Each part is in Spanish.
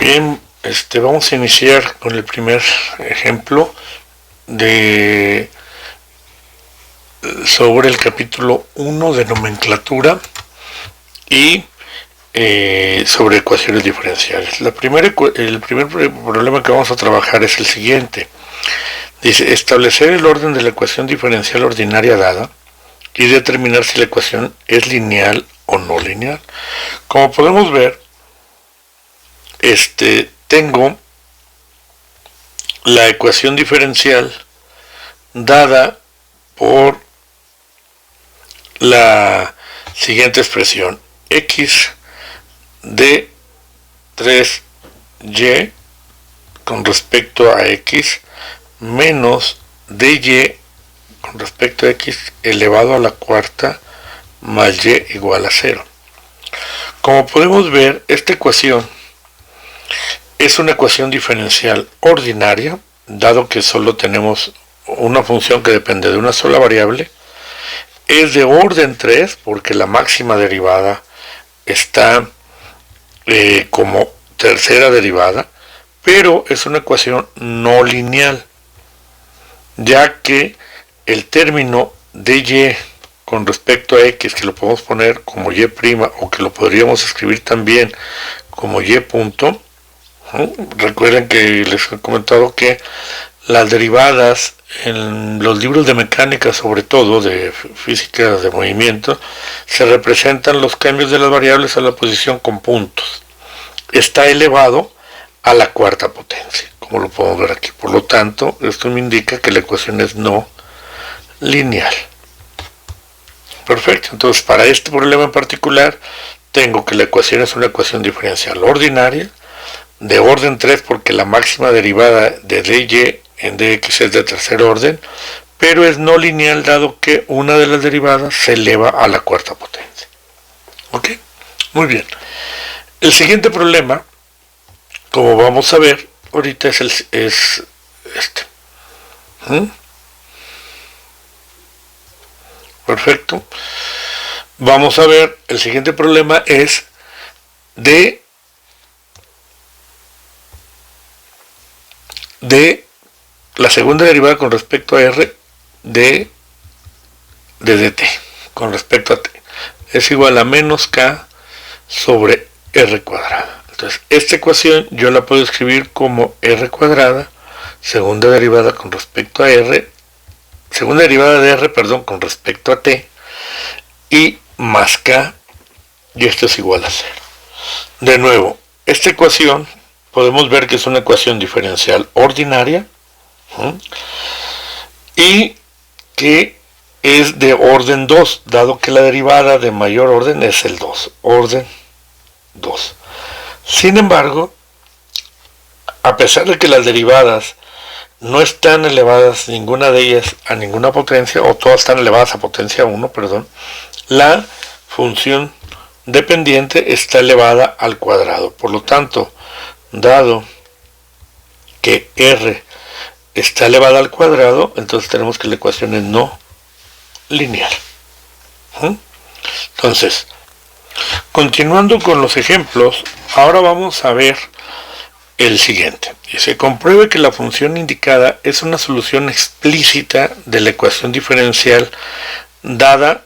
Bien, vamos a iniciar con el primer ejemplo sobre el capítulo 1 de nomenclatura y sobre ecuaciones diferenciales. El primer problema que vamos a trabajar es el siguiente. Dice, establecer el orden de la ecuación diferencial ordinaria dada y determinar si la ecuación es lineal o no lineal. Como podemos ver, tengo la ecuación diferencial dada por la siguiente expresión: x de 3y con respecto a x menos dy con respecto a x elevado a la cuarta más y igual a 0. Como podemos ver, esta ecuación es una ecuación diferencial ordinaria, dado que solo tenemos una función que depende de una sola variable. Es de orden 3 porque la máxima derivada está como tercera derivada, pero es una ecuación no lineal, ya que el término de y con respecto a x, que lo podemos poner como y' o que lo podríamos escribir también como y punto. Recuerden que les he comentado que las derivadas en los libros de mecánica, sobre todo de física de movimiento, se representan los cambios de las variables a la posición con puntos. Está elevado a la cuarta potencia, como lo podemos ver aquí. Por lo tanto, esto me indica que la ecuación es no lineal. Perfecto. Entonces, para este problema en particular, tengo que la ecuación es una ecuación diferencial ordinaria, de orden 3 porque la máxima derivada de dy en dx es de tercer orden, pero es no lineal dado que una de las derivadas se eleva a la cuarta potencia. ¿Ok? Muy bien. El siguiente problema, como vamos a ver ahorita, es este. Perfecto. Vamos a ver, el siguiente problema es de la segunda derivada con respecto a r de dt con respecto a t es igual a menos k sobre r cuadrada. Entonces, esta ecuación yo la puedo escribir como r cuadrada, segunda derivada con respecto a r, segunda derivada de r, perdón, con respecto a t, y más k, y esto es igual a 0. De nuevo, esta ecuación podemos ver que es una ecuación diferencial ordinaria y que es de orden 2, dado que la derivada de mayor orden es el 2, orden 2. Sin embargo, a pesar de que las derivadas no están elevadas, ninguna de ellas a ninguna potencia, o todas están elevadas a potencia 1, perdón, la función dependiente está elevada al cuadrado. Por lo tanto, dado que r está elevada al cuadrado, entonces tenemos que la ecuación es no lineal. Entonces, continuando con los ejemplos, ahora vamos a ver el siguiente. Se compruebe que la función indicada es una solución explícita de la ecuación diferencial dada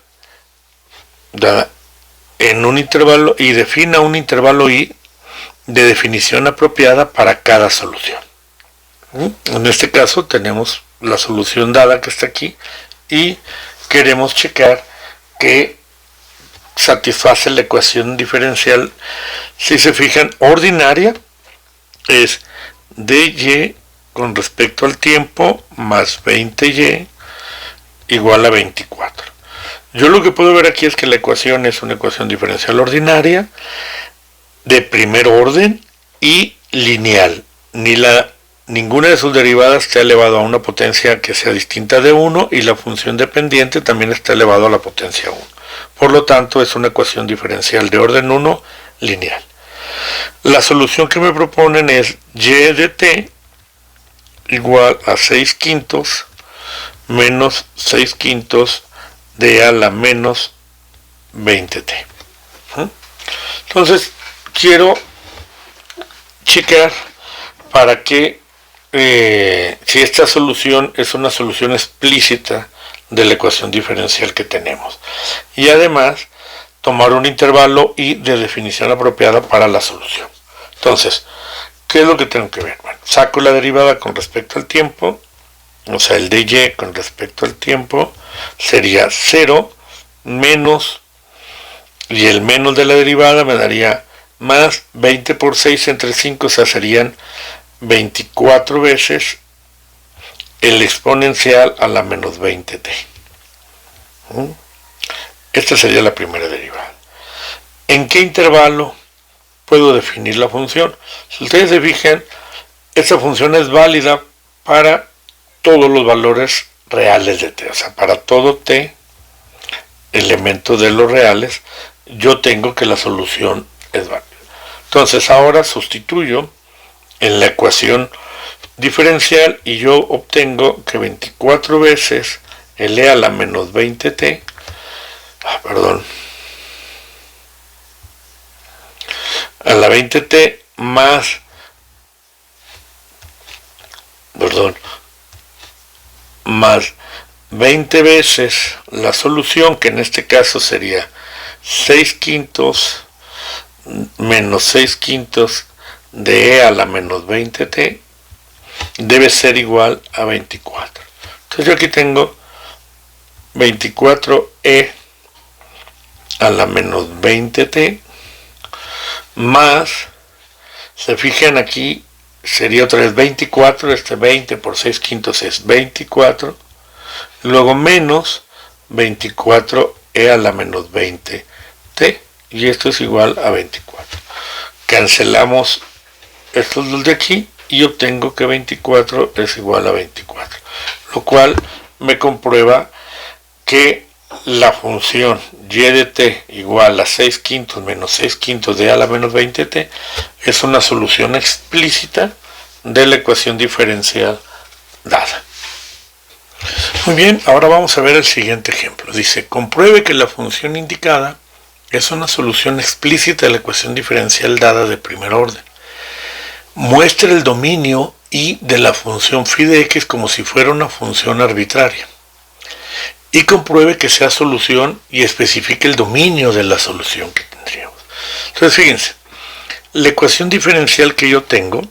en un intervalo y defina un intervalo i de definición apropiada para cada solución. En este caso tenemos la solución dada que está aquí y queremos checar que satisface la ecuación diferencial. Si se fijan, ordinaria es dy con respecto al tiempo más 20y igual a 24. Yo lo que puedo ver aquí es que la ecuación es una ecuación diferencial ordinaria de primer orden y lineal. Ninguna de sus derivadas está elevado a una potencia que sea distinta de 1 y la función dependiente también está elevado a la potencia 1. Por lo tanto, es una ecuación diferencial de orden 1 lineal. La solución que me proponen es y de t igual a 6/5 menos 6/5 de a la menos 20t. Entonces, quiero checar para que si esta solución es una solución explícita de la ecuación diferencial que tenemos. Y además, tomar un intervalo y de definición apropiada para la solución. Entonces, ¿qué es lo que tengo que ver? Bueno, saco la derivada con respecto al tiempo, o sea, el dy con respecto al tiempo sería 0 menos, y el menos de la derivada me daría más 20 por 6 entre 5, o sea, serían 24 veces el exponencial a la menos 20t. Esta sería la primera derivada. ¿En qué intervalo puedo definir la función? Si ustedes se fijan, esta función es válida para todos los valores reales de t, o sea, para todo t elementos de los reales, yo tengo que la solución es válida. Entonces ahora sustituyo en la ecuación diferencial y yo obtengo que 24 veces el e a la menos 20t, a la 20t más, más 20 veces la solución, que en este caso sería 6 quintos menos 6 quintos de e a la menos 20t, debe ser igual a 24. Entonces yo aquí tengo 24e a la menos 20t más, se fijan aquí, sería otra vez 24, 20 por 6 quintos es 24, luego menos 24e a la menos 20t, y esto es igual a 24. Cancelamos estos dos de aquí y obtengo que 24 es igual a 24, lo cual me comprueba que la función y de t igual a 6 quintos menos 6 quintos de a la menos 20t es una solución explícita de la ecuación diferencial dada. Muy bien, ahora vamos a ver el siguiente ejemplo. Dice, compruebe que la función indicada es una solución explícita de la ecuación diferencial dada de primer orden. Muestre el dominio y de la función phi de x como si fuera una función arbitraria. Y compruebe que sea solución y especifique el dominio de la solución que tendríamos. Entonces, fíjense, la ecuación diferencial que yo tengo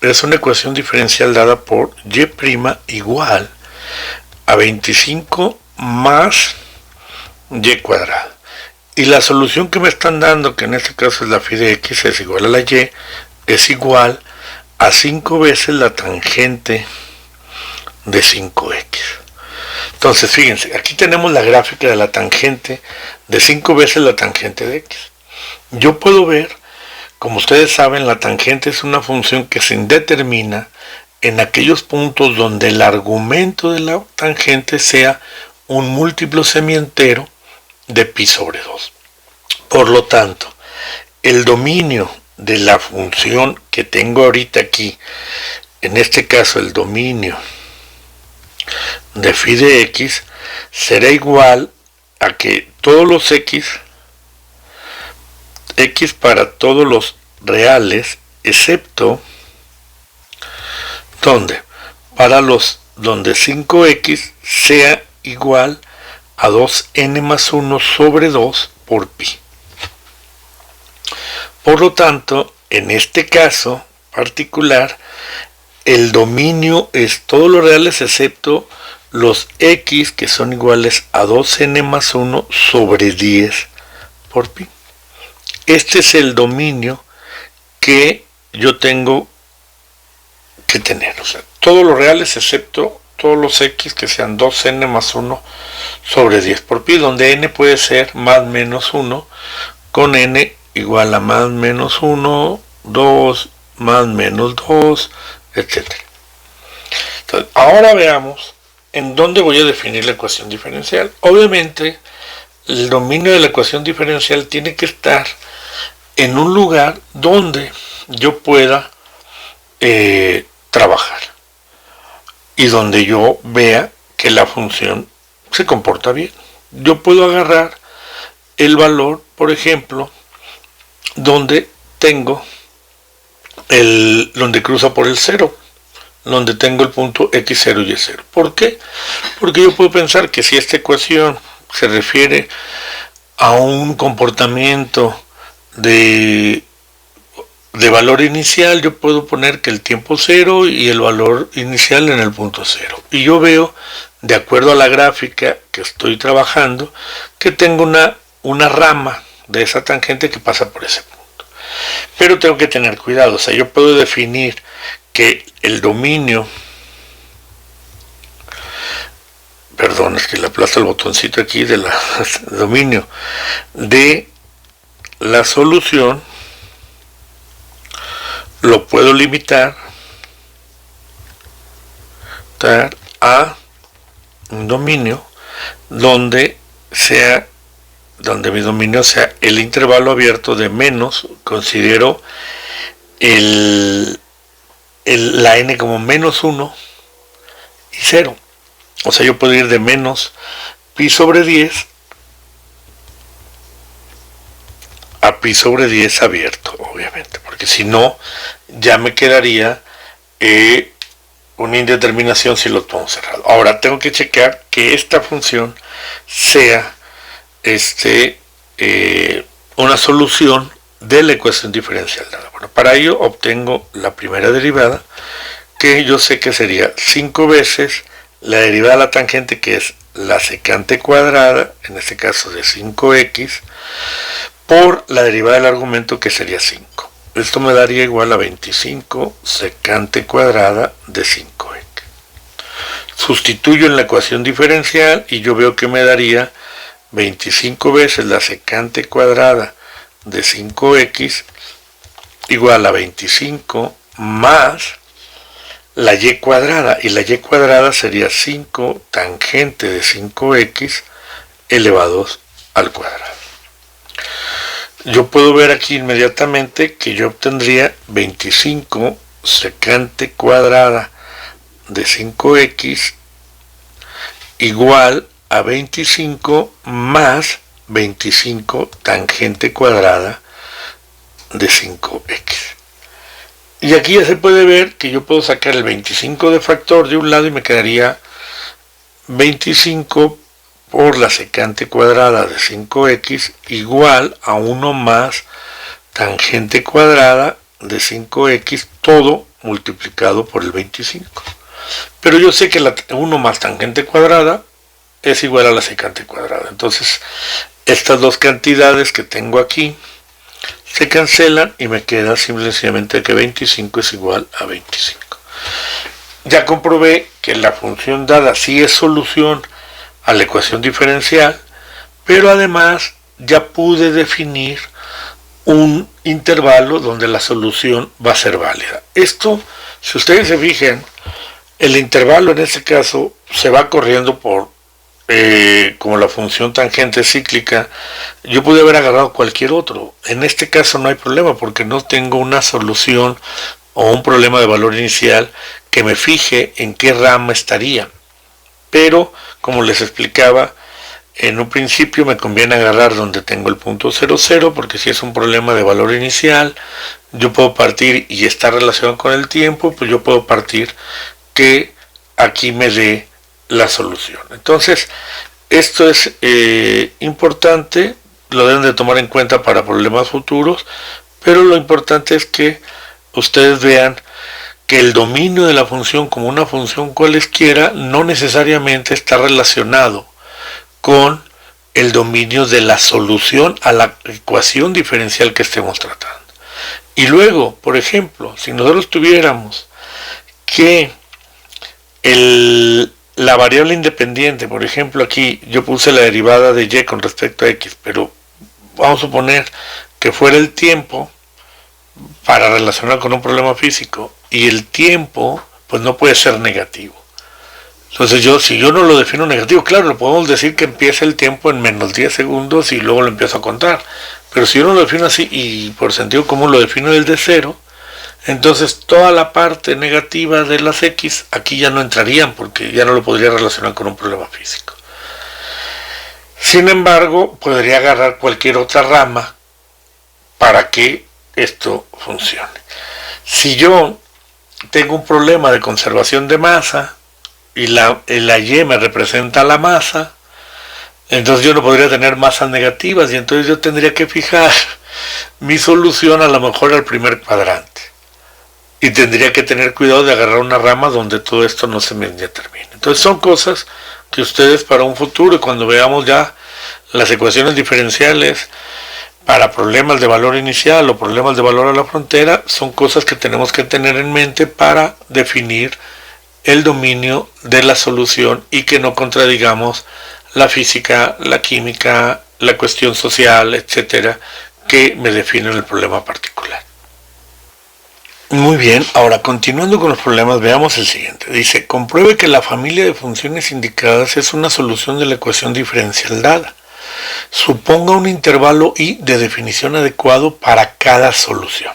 es una ecuación diferencial dada por y' igual a 25 más y cuadrado. Y la solución que me están dando, que en este caso es la phi de x, es igual a la y, es igual a 5 veces la tangente de 5x. Entonces, fíjense, aquí tenemos la gráfica de la tangente de 5 veces la tangente de x. Yo puedo ver, como ustedes saben, la tangente es una función que se determina en aquellos puntos donde el argumento de la tangente sea un múltiplo semientero de pi sobre 2. Por lo tanto, el dominio de la función que tengo ahorita aquí, en este caso el dominio de phi de x, será igual a que todos los x para todos los reales, excepto donde para los donde 5x sea igual a 2n más 1 sobre 2 por pi. Por lo tanto, en este caso particular, el dominio es todos los reales excepto los x que son iguales a 2n más 1 sobre 10 por pi. Este es el dominio que yo tengo que tener, o sea, todos los reales excepto todos los x que sean 2n más 1 sobre 10 por pi, donde n puede ser más menos 1, con n igual a más menos 1, 2, más menos 2, etc. Entonces, ahora veamos en dónde voy a definir la ecuación diferencial. Obviamente, el dominio de la ecuación diferencial tiene que estar en un lugar donde yo pueda trabajar y donde yo vea que la función se comporta bien. Yo puedo agarrar el valor, por ejemplo, donde tengo donde cruza por el 0, donde tengo el punto x0 y y0. ¿Por qué? Porque yo puedo pensar que si esta ecuación se refiere a un comportamiento de valor inicial, yo puedo poner que el tiempo 0 y el valor inicial en el punto 0. Y yo veo, de acuerdo a la gráfica que estoy trabajando, que tengo una rama de esa tangente que pasa por ese punto. Pero tengo que tener cuidado, o sea, yo puedo definir que el dominio, perdón, es que le aplasto el botoncito aquí del dominio de la solución, lo puedo limitar a un dominio donde mi dominio sea el intervalo abierto de menos, considero la n como menos 1 y 0. O sea, yo puedo ir de menos pi sobre 10 a pi sobre 10 abierto, obviamente, porque si no, ya me quedaría una indeterminación si lo tomo cerrado. Ahora, tengo que checar que esta función sea una solución de la ecuación diferencial dada. Bueno, para ello obtengo la primera derivada, que yo sé que sería 5 veces la derivada de la tangente, que es la secante cuadrada, en este caso de 5x, por la derivada del argumento, que sería 5. Esto me daría igual a 25 secante cuadrada de 5x. Sustituyo en la ecuación diferencial y yo veo que me daría 25 veces la secante cuadrada de 5x igual a 25 más la y cuadrada, y la y cuadrada sería 5 tangente de 5x elevados al cuadrado. Yo puedo ver aquí inmediatamente que yo obtendría 25 secante cuadrada de 5x igual a 25 más 25 tangente cuadrada de 5x. Y aquí ya se puede ver que yo puedo sacar el 25 de factor de un lado y me quedaría 25 por la secante cuadrada de 5x igual a 1 más tangente cuadrada de 5x, todo multiplicado por el 25. Pero yo sé que 1 más tangente cuadrada es igual a la secante cuadrada. Entonces, estas dos cantidades que tengo aquí se cancelan y me queda simplemente que 25 es igual a 25. Ya comprobé que la función dada sí es solución a la ecuación diferencial, pero además ya pude definir un intervalo donde la solución va a ser válida. Esto, si ustedes se fijan, el intervalo en este caso se va corriendo por como la función tangente cíclica. Yo pude haber agarrado cualquier otro. En este caso no hay problema porque no tengo una solución o un problema de valor inicial que me fije en qué rama estaría. Pero, como les explicaba, en un principio me conviene agarrar donde tengo el punto 0, 0, porque si es un problema de valor inicial, yo puedo partir y está relacionado con el tiempo, pues yo puedo partir que aquí me dé la solución. Entonces, esto es importante, lo deben de tomar en cuenta para problemas futuros, pero lo importante es que ustedes vean que el dominio de la función como una función cualesquiera no necesariamente está relacionado con el dominio de la solución a la ecuación diferencial que estemos tratando. Y luego, por ejemplo, si nosotros tuviéramos que la variable independiente, por ejemplo, aquí yo puse la derivada de y con respecto a x, pero vamos a suponer que fuera el tiempo para relacionar con un problema físico, y el tiempo pues no puede ser negativo. Entonces si yo no lo defino negativo, claro, lo podemos decir que empieza el tiempo en menos 10 segundos y luego lo empiezo a contar, pero si yo no lo defino así y por sentido común lo defino desde 0, entonces toda la parte negativa de las x aquí ya no entrarían porque ya no lo podría relacionar con un problema físico. Sin embargo, podría agarrar cualquier otra rama para que esto funcione. Si yo tengo un problema de conservación de masa y la Y me representa la masa, entonces yo no podría tener masas negativas y entonces yo tendría que fijar mi solución a lo mejor al primer cuadrante. Y tendría que tener cuidado de agarrar una rama donde todo esto no se me determine. Entonces son cosas que ustedes para un futuro, cuando veamos ya las ecuaciones diferenciales para problemas de valor inicial o problemas de valor a la frontera, son cosas que tenemos que tener en mente para definir el dominio de la solución y que no contradigamos la física, la química, la cuestión social, etcétera, que me definen el problema particular. Muy bien, ahora continuando con los problemas, veamos el siguiente. Dice, compruebe que la familia de funciones indicadas es una solución de la ecuación diferencial dada. Suponga un intervalo y de definición adecuado para cada solución.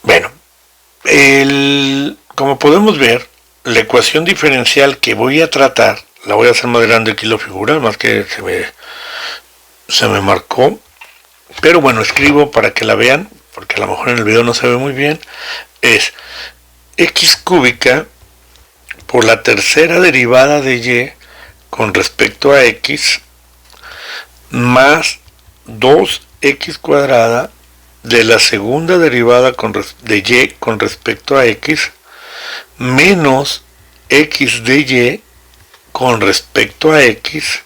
Bueno, como podemos ver, la ecuación diferencial que voy a tratar, la voy a hacer más grande aquí la figura, más que se me marcó, pero bueno, escribo para que la vean, porque a lo mejor en el video no se ve muy bien, es x cúbica por la tercera derivada de y con respecto a x más 2x cuadrada de la segunda derivada de y con respecto a x menos x de y con respecto a x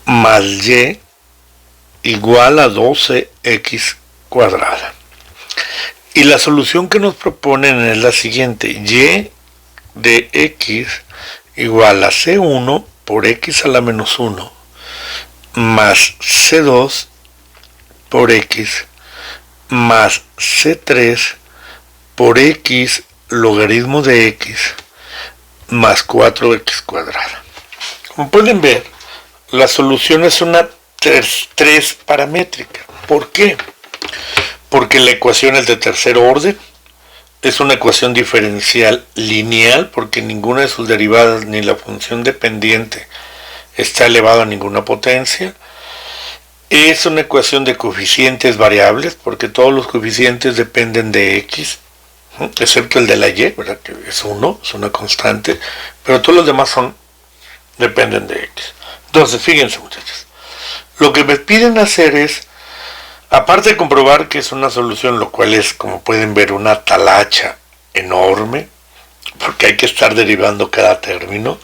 más y igual a 12x cuadrada. Y la solución que nos proponen es la siguiente: y de x igual a c1 por x a la menos 1 más c2 por x más c3 por x logaritmo de x más 4x cuadrada. Como pueden ver, la solución es una 3 paramétrica. ¿Por qué? Porque la ecuación es de tercer orden, es una ecuación diferencial lineal, porque ninguna de sus derivadas ni la función dependiente está elevada a ninguna potencia. Es una ecuación de coeficientes variables, porque todos los coeficientes dependen de x, excepto el de la y, ¿verdad? Que es 1, es una constante, pero todos los demás dependen de x. Entonces, fíjense, muchachos, lo que me piden hacer es, aparte de comprobar que es una solución, lo cual es, como pueden ver, una talacha enorme, porque hay que estar derivando cada término,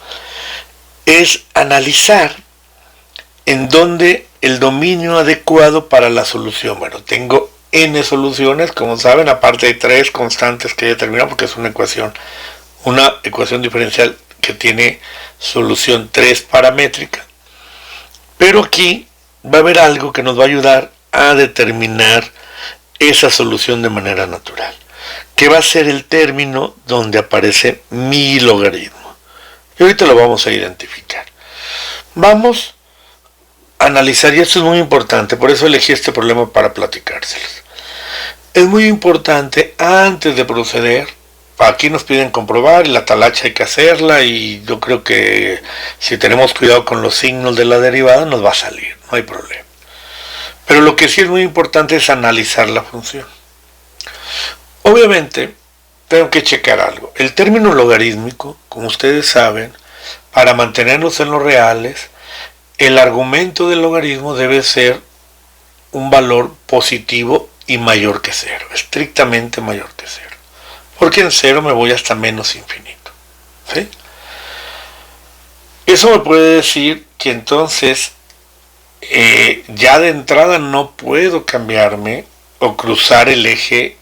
es analizar en dónde el dominio adecuado para la solución. Bueno, tengo n soluciones, como saben, aparte de 3 constantes que he determinado, porque es una ecuación diferencial que tiene solución 3 paramétrica. Pero aquí va a haber algo que nos va a ayudar a determinar esa solución de manera natural, que va a ser el término donde aparece mi logaritmo. Y ahorita lo vamos a identificar. Vamos a analizar, y esto es muy importante, por eso elegí este problema para platicárselos. Es muy importante, antes de proceder, aquí nos piden comprobar, y la talacha hay que hacerla, y yo creo que si tenemos cuidado con los signos de la derivada nos va a salir, no hay problema. Pero lo que sí es muy importante es analizar la función. Obviamente, tengo que checar algo. El término logarítmico, como ustedes saben, para mantenernos en los reales, el argumento del logaritmo debe ser un valor positivo y mayor que 0, estrictamente mayor que 0. Porque en 0 me voy hasta menos infinito. ¿Sí? Eso me puede decir que entonces ya de entrada no puedo cambiarme o cruzar el eje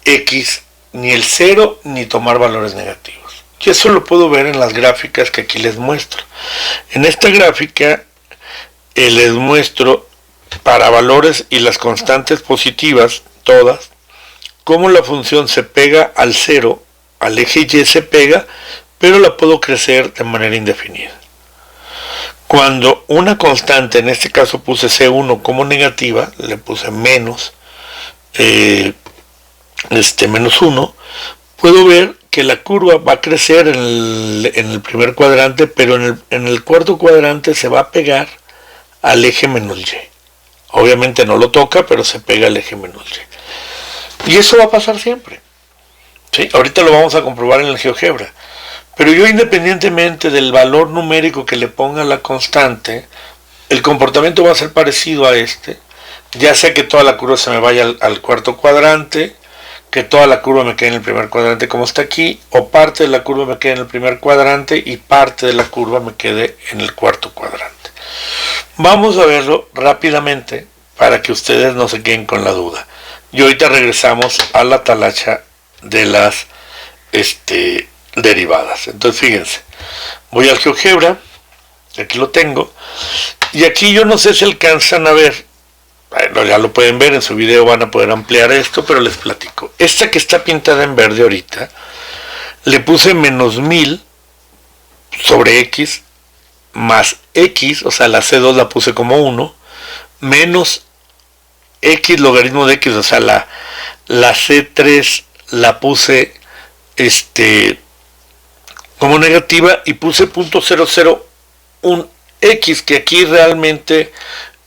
X, ni el 0, ni tomar valores negativos. Y eso lo puedo ver en las gráficas que aquí les muestro. En esta gráfica les muestro para valores y las constantes positivas, todas, cómo la función se pega al 0, al eje Y se pega, pero la puedo crecer de manera indefinida. Cuando una constante, en este caso puse C1 como negativa, le puse menos 1, puedo ver que la curva va a crecer en el primer cuadrante, pero en el cuarto cuadrante se va a pegar al eje menos Y. Obviamente no lo toca, pero se pega al eje menos Y. Y eso va a pasar siempre. ¿Sí? Ahorita lo vamos a comprobar en el GeoGebra. Pero yo, independientemente del valor numérico que le ponga a la constante, el comportamiento va a ser parecido a este, ya sea que toda la curva se me vaya al cuarto cuadrante, que toda la curva me quede en el primer cuadrante como está aquí, o parte de la curva me quede en el primer cuadrante y parte de la curva me quede en el cuarto cuadrante. Vamos a verlo rápidamente para que ustedes no se queden con la duda. Y ahorita regresamos a la talacha de las derivadas. Entonces fíjense, voy al GeoGebra, aquí lo tengo, y aquí yo no sé si alcanzan a ver, bueno, ya lo pueden ver en su video, van a poder ampliar esto, pero les platico. Esta que está pintada en verde ahorita, le puse menos 1000 sobre x más x, o sea, la C2 la puse como 1, menos x logaritmo de x, o sea, la C3 la puse como negativa y puse 0.001x, que aquí realmente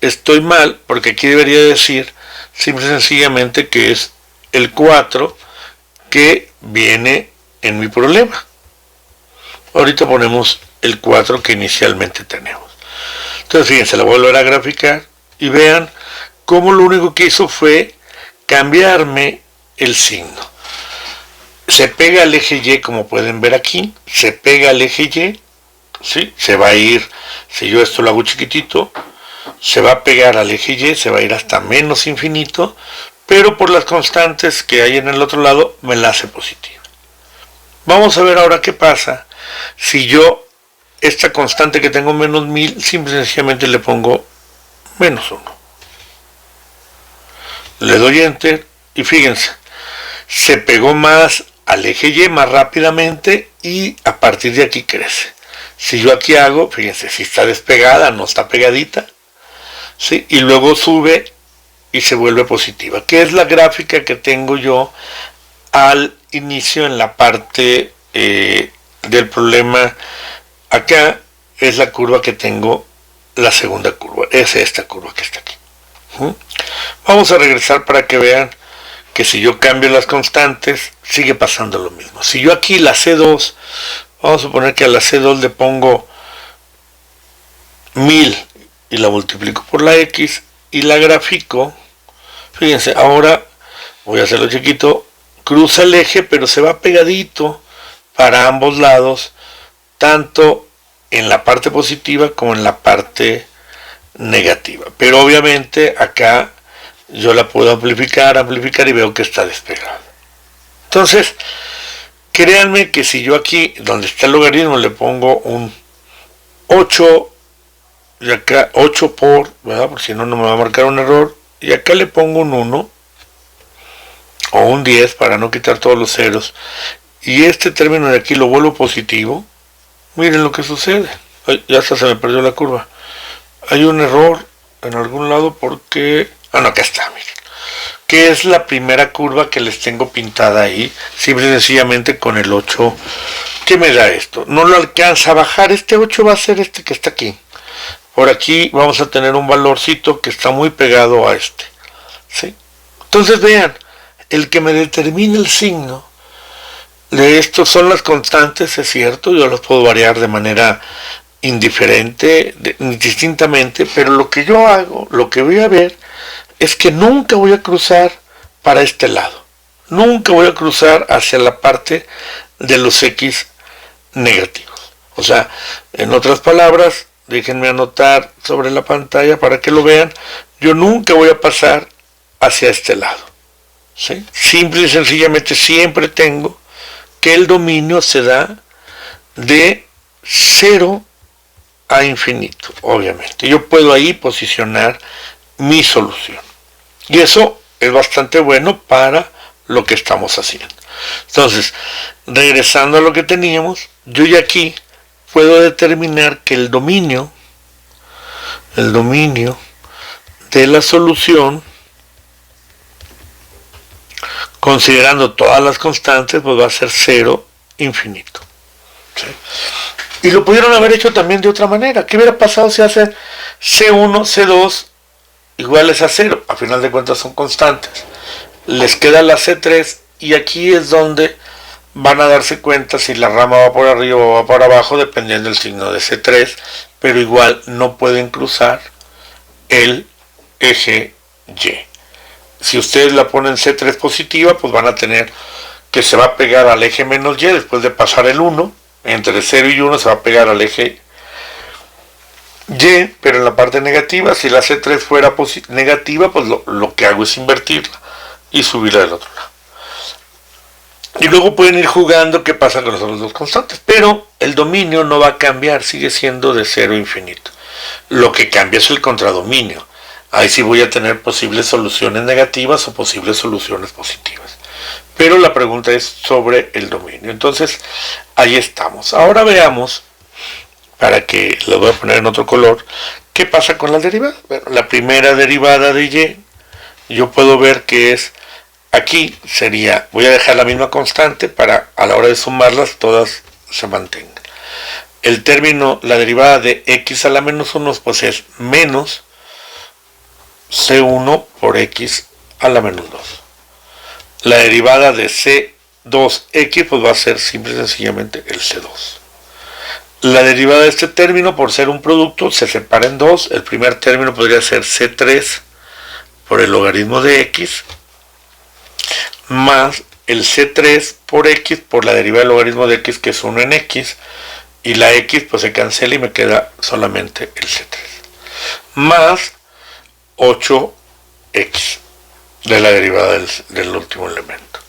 estoy mal, porque aquí debería decir simple y sencillamente que es el 4 que viene en mi problema. Ahorita ponemos el 4 que inicialmente tenemos. Entonces fíjense, la voy a volver a graficar y vean cómo lo único que hizo fue cambiarme el signo. Se pega al eje Y, como pueden ver aquí, se pega al eje Y, ¿sí? Se va a ir, si yo esto lo hago chiquitito, se va a pegar al eje Y, se va a ir hasta menos infinito, pero por las constantes que hay en el otro lado me la hace positiva. Vamos a ver ahora qué pasa si yo esta constante que tengo menos 1000, simple y sencillamente le pongo menos 1. Le doy enter y fíjense, se pegó más al eje Y más rápidamente y a partir de aquí crece. Si yo aquí hago, fíjense, si está despegada, no está pegadita, ¿sí? Y luego sube y se vuelve positiva, que es la gráfica que tengo yo al inicio en la parte del problema. Acá es la curva que tengo, la segunda curva, es esta curva que está aquí. Vamos a regresar para que vean que si yo cambio las constantes, sigue pasando lo mismo. Si yo aquí la C2, vamos a suponer que a la C2 le pongo 1000 y la multiplico por la X y la grafico, fíjense, ahora voy a hacerlo chiquito, cruza el eje, pero se va pegadito para ambos lados, tanto en la parte positiva como en la parte negativa. Pero obviamente acá yo la puedo amplificar y veo que está despegada. Entonces, créanme que si yo aquí, donde está el logaritmo, le pongo un 8, y acá 8 por, ¿verdad? Porque si no, no me va a marcar un error, y acá le pongo un 1, o un 10 para no quitar todos los ceros, y este término de aquí lo vuelvo positivo, miren lo que sucede. Ay, ya hasta se me perdió la curva. Hay un error en algún lado porque... Ah, no, acá está, miren. Que es la primera curva que les tengo pintada ahí, simple y sencillamente con el 8. ¿Qué me da esto? No lo alcanza a bajar, este 8 va a ser este que está aquí. Por aquí vamos a tener un valorcito que está muy pegado a este, ¿sí? Entonces vean, el que me determina el signo de esto son las constantes, es cierto, yo los puedo variar de manera indiferente, distintamente, pero lo que yo hago, lo que voy a ver, es que nunca voy a cruzar para este lado. Nunca voy a cruzar hacia la parte de los X negativos. O sea, en otras palabras, déjenme anotar sobre la pantalla para que lo vean, yo nunca voy a pasar hacia este lado, ¿sí? Simple y sencillamente siempre tengo que el dominio se da de 0 a infinito, obviamente. Yo puedo ahí posicionar mi solución. Y eso es bastante bueno para lo que estamos haciendo. Entonces, regresando a lo que teníamos, yo ya aquí puedo determinar que el dominio de la solución, considerando todas las constantes, pues va a ser 0, infinito. ¿Sí? Y lo pudieron haber hecho también de otra manera. ¿Qué hubiera pasado si hace C1, C2 iguales a 0? A final de cuentas son constantes. les queda la C3 y aquí es donde van a darse cuenta si la rama va por arriba o va por abajo dependiendo del signo de C3, pero igual no pueden cruzar el eje Y. Si ustedes la ponen C3 positiva, pues van a tener que se va a pegar al eje menos Y después de pasar el 1, entre 0 y 1 se va a pegar al eje Y, pero en la parte negativa, si la C3 fuera negativa, pues lo que hago es invertirla y subirla del otro lado. Y luego pueden ir jugando qué pasa con los otros dos constantes, pero el dominio no va a cambiar, sigue siendo de 0 a infinito. Lo que cambia es el contradominio. Ahí sí voy a tener posibles soluciones negativas o posibles soluciones positivas. Pero la pregunta es sobre el dominio. Entonces, ahí estamos. Ahora veamos, para que lo voy a poner en otro color, ¿qué pasa con las derivadas? Bueno, la primera derivada de Y, yo puedo ver que es, aquí sería, voy a dejar la misma constante para a la hora de sumarlas todas se mantengan. El término, la derivada de x a la menos 1, pues es menos C1 por x a la menos 2. La derivada de C2x pues va a ser simple y sencillamente el C2. La derivada de este término, por ser un producto, se separa en dos. El primer término podría ser C3 por el logaritmo de x más el C3 por x por la derivada del logaritmo de x, que es 1 en x, y la x pues se cancela y me queda solamente el C3 más 8x de la derivada del último elemento.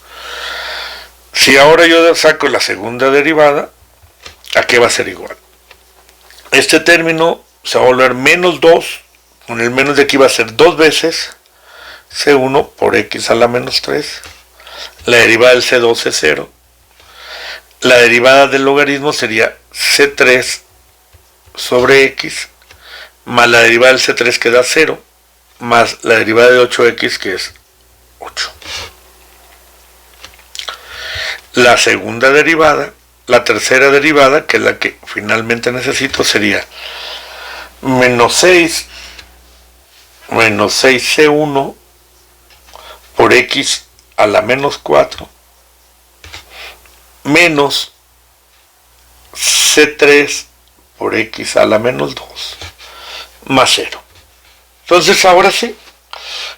Si ahora yo saco la segunda derivada, ¿a qué va a ser igual? Este término se va a volver menos 2, con el menos de aquí va a ser 2 veces C1 por x a la menos 3. La derivada del C2 es 0. La derivada del logaritmo sería C3 sobre x, más la derivada del C3 que da 0, más la derivada de 8x que es 8. La segunda derivada, la tercera derivada, que es la que finalmente necesito, sería menos 6 C1 por x a la menos 4 menos C3 por x a la menos 2 más 0. Entonces ahora sí,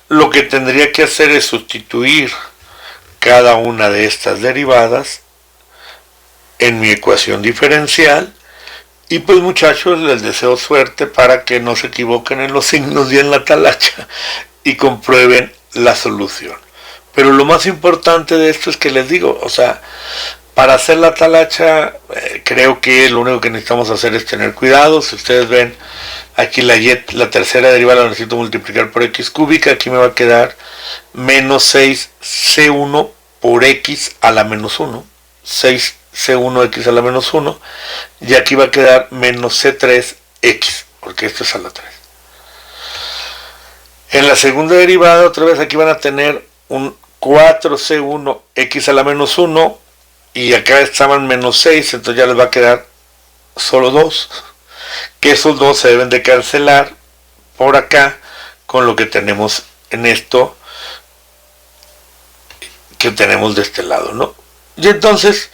lo que tendría que hacer es sustituir cada una de estas derivadas en mi ecuación diferencial. Y pues muchachos, les deseo suerte para que no se equivoquen en los signos y en la talacha y comprueben la solución. Pero lo más importante de esto es que les digo, o sea, para hacer la talacha, creo que lo único que necesitamos hacer es tener cuidado. Si ustedes ven, aquí la tercera derivada la necesito multiplicar por x cúbica, aquí me va a quedar menos 6 C1 por x a la menos 1, 6 C1x a la menos 1, y aquí va a quedar menos C3x, porque esto es a la 3. En la segunda derivada, otra vez aquí van a tener un 4C1x a la menos 1, y acá estaban menos 6, entonces ya les va a quedar solo 2, que esos 2 se deben de cancelar por acá con lo que tenemos en esto que tenemos de este lado, ¿no? Y entonces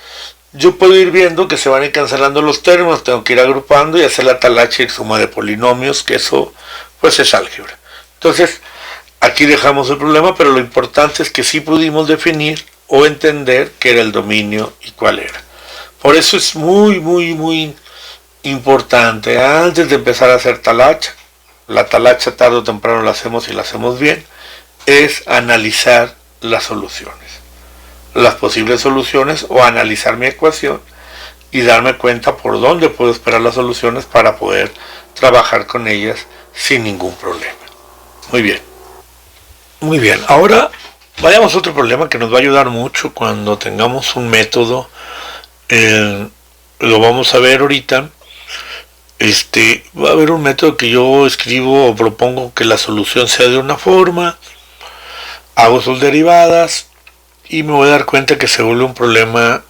yo puedo ir viendo que se van a ir cancelando los términos, tengo que ir agrupando y hacer la talacha y suma de polinomios, que eso pues es álgebra. Entonces aquí dejamos el problema, pero lo importante es que sí pudimos definir o entender qué era el dominio y cuál era. Por eso es muy importante, antes de empezar a hacer talacha, la talacha tarde o temprano la hacemos y la hacemos bien, es analizar las soluciones, las posibles soluciones, o analizar mi ecuación y darme cuenta por dónde puedo esperar las soluciones para poder trabajar con ellas sin ningún problema. Muy bien, ahora vayamos a otro problema que nos va a ayudar mucho cuando tengamos un método. Lo vamos a ver ahorita. Va a haber un método que yo escribo o propongo que la solución sea de una forma, hago sus derivadas y me voy a dar cuenta que se vuelve un problema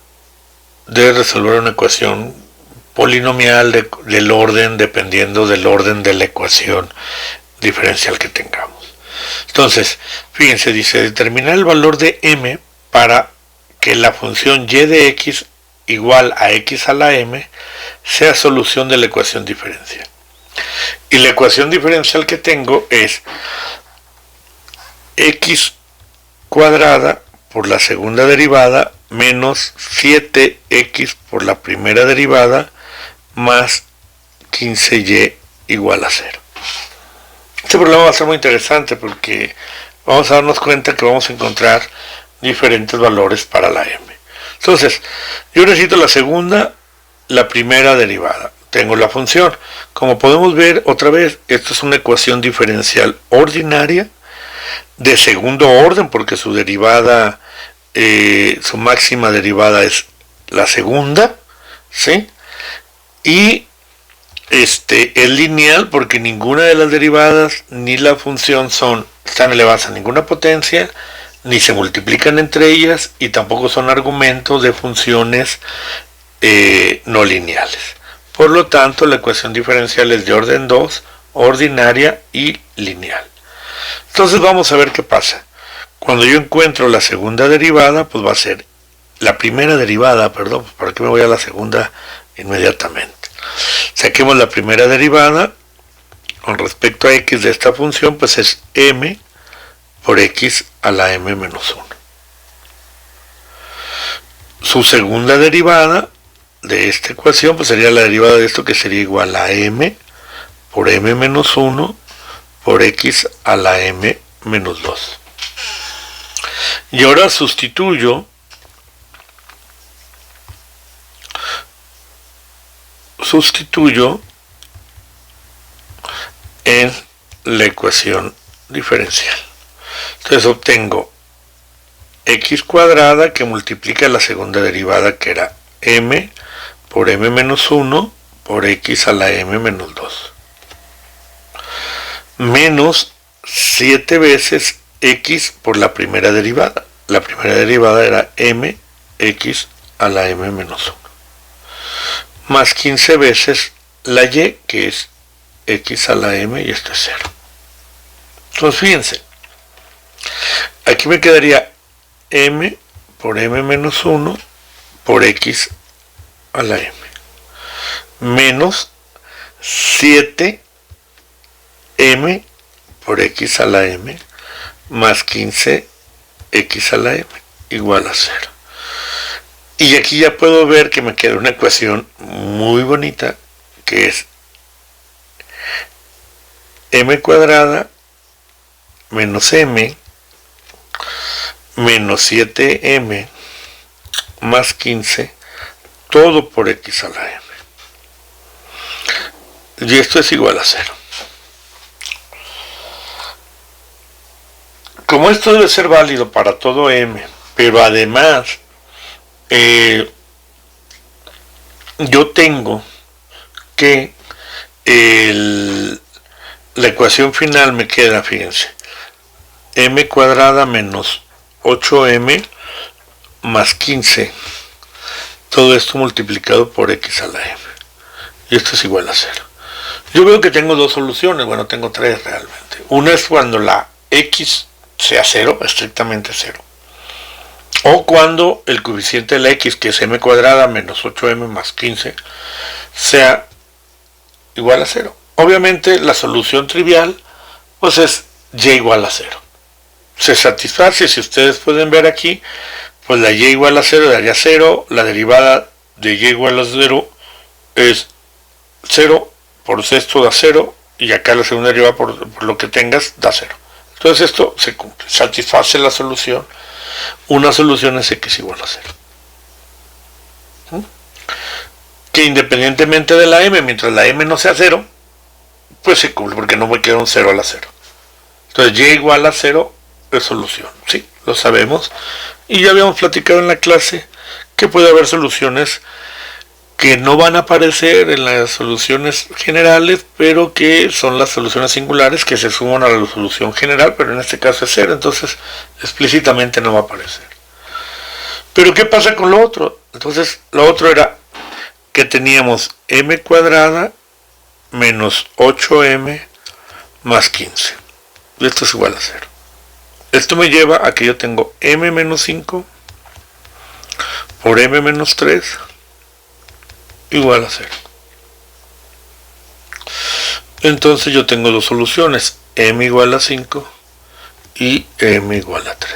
de resolver una ecuación polinomial del orden, dependiendo del orden de la ecuación diferencial que tengamos. Entonces, fíjense, dice determinar el valor de m para que la función y de x igual a x a la m sea solución de la ecuación diferencial. Y la ecuación diferencial que tengo es x cuadrada por la segunda derivada menos 7x por la primera derivada más 15y igual a 0. Este problema va a ser muy interesante porque vamos a darnos cuenta que vamos a encontrar diferentes valores para la m. Entonces, yo necesito la segunda, la primera derivada. Tengo la función. Como podemos ver otra vez, esto es una ecuación diferencial ordinaria de segundo orden porque su derivada, su máxima derivada es la segunda, ¿sí? Y es lineal porque ninguna de las derivadas ni la función están elevadas a ninguna potencia, ni se multiplican entre ellas y tampoco son argumentos de funciones no lineales. Por lo tanto, la ecuación diferencial es de orden 2, ordinaria y lineal. Entonces vamos a ver qué pasa. Cuando yo encuentro la segunda derivada, pues va a ser la primera derivada, perdón, ¿para qué me voy a la segunda inmediatamente? Saquemos la primera derivada con respecto a x de esta función, pues es m por x a la m menos 1. Su segunda derivada de esta ecuación, pues sería la derivada de esto, que sería igual a m por m menos 1 por x a la m menos 2. Y ahora sustituyo en la ecuación diferencial. Entonces obtengo x cuadrada que multiplica la segunda derivada, que era m por m menos 1 por x a la m menos 2, menos 7 veces x por la primera derivada. La primera derivada era m x a la m menos 1, más 15 veces la y, que es x a la m, y esto es 0. Entonces fíjense, aquí me quedaría m por m menos 1 por x a la m, menos 7m por x a la m más 15x a la m igual a 0. Y aquí ya puedo ver que me queda una ecuación muy bonita, que es m cuadrada menos m menos 7m más 15 todo por x a la m. Y esto es igual a 0. Como esto debe ser válido para todo m, pero además yo tengo que la ecuación final me queda, fíjense, m cuadrada menos 8m más 15, todo esto multiplicado por x a la m, y esto es igual a 0. Yo veo que tengo dos soluciones, bueno, tengo tres realmente. Una es cuando la x sea 0, estrictamente 0, o cuando el coeficiente de la x, que es m cuadrada menos 8m más 15, sea igual a 0. Obviamente la solución trivial pues es y igual a 0. Se satisface, si ustedes pueden ver aquí, pues la y igual a 0 daría 0, la derivada de y igual a 0 es 0, por esto da 0, y acá la segunda derivada por lo que tengas da 0. Entonces esto se cumple, satisface la solución. Una solución es x igual a 0. Que independientemente de la m, mientras la m no sea 0, pues se cumple, porque no me queda un 0 a la 0. Entonces y igual a 0 es solución, sí, lo sabemos. Y ya habíamos platicado en la clase que puede haber soluciones que no van a aparecer en las soluciones generales, pero que son las soluciones singulares que se suman a la solución general, pero en este caso es 0, entonces explícitamente no va a aparecer. Pero ¿qué pasa con lo otro? Entonces lo otro era que teníamos m cuadrada menos 8m más 15. y esto es igual a 0. Esto me lleva a que yo tengo m menos 5 por m menos 3 igual a 0. Entonces yo tengo dos soluciones, m igual a 5 y m igual a 3.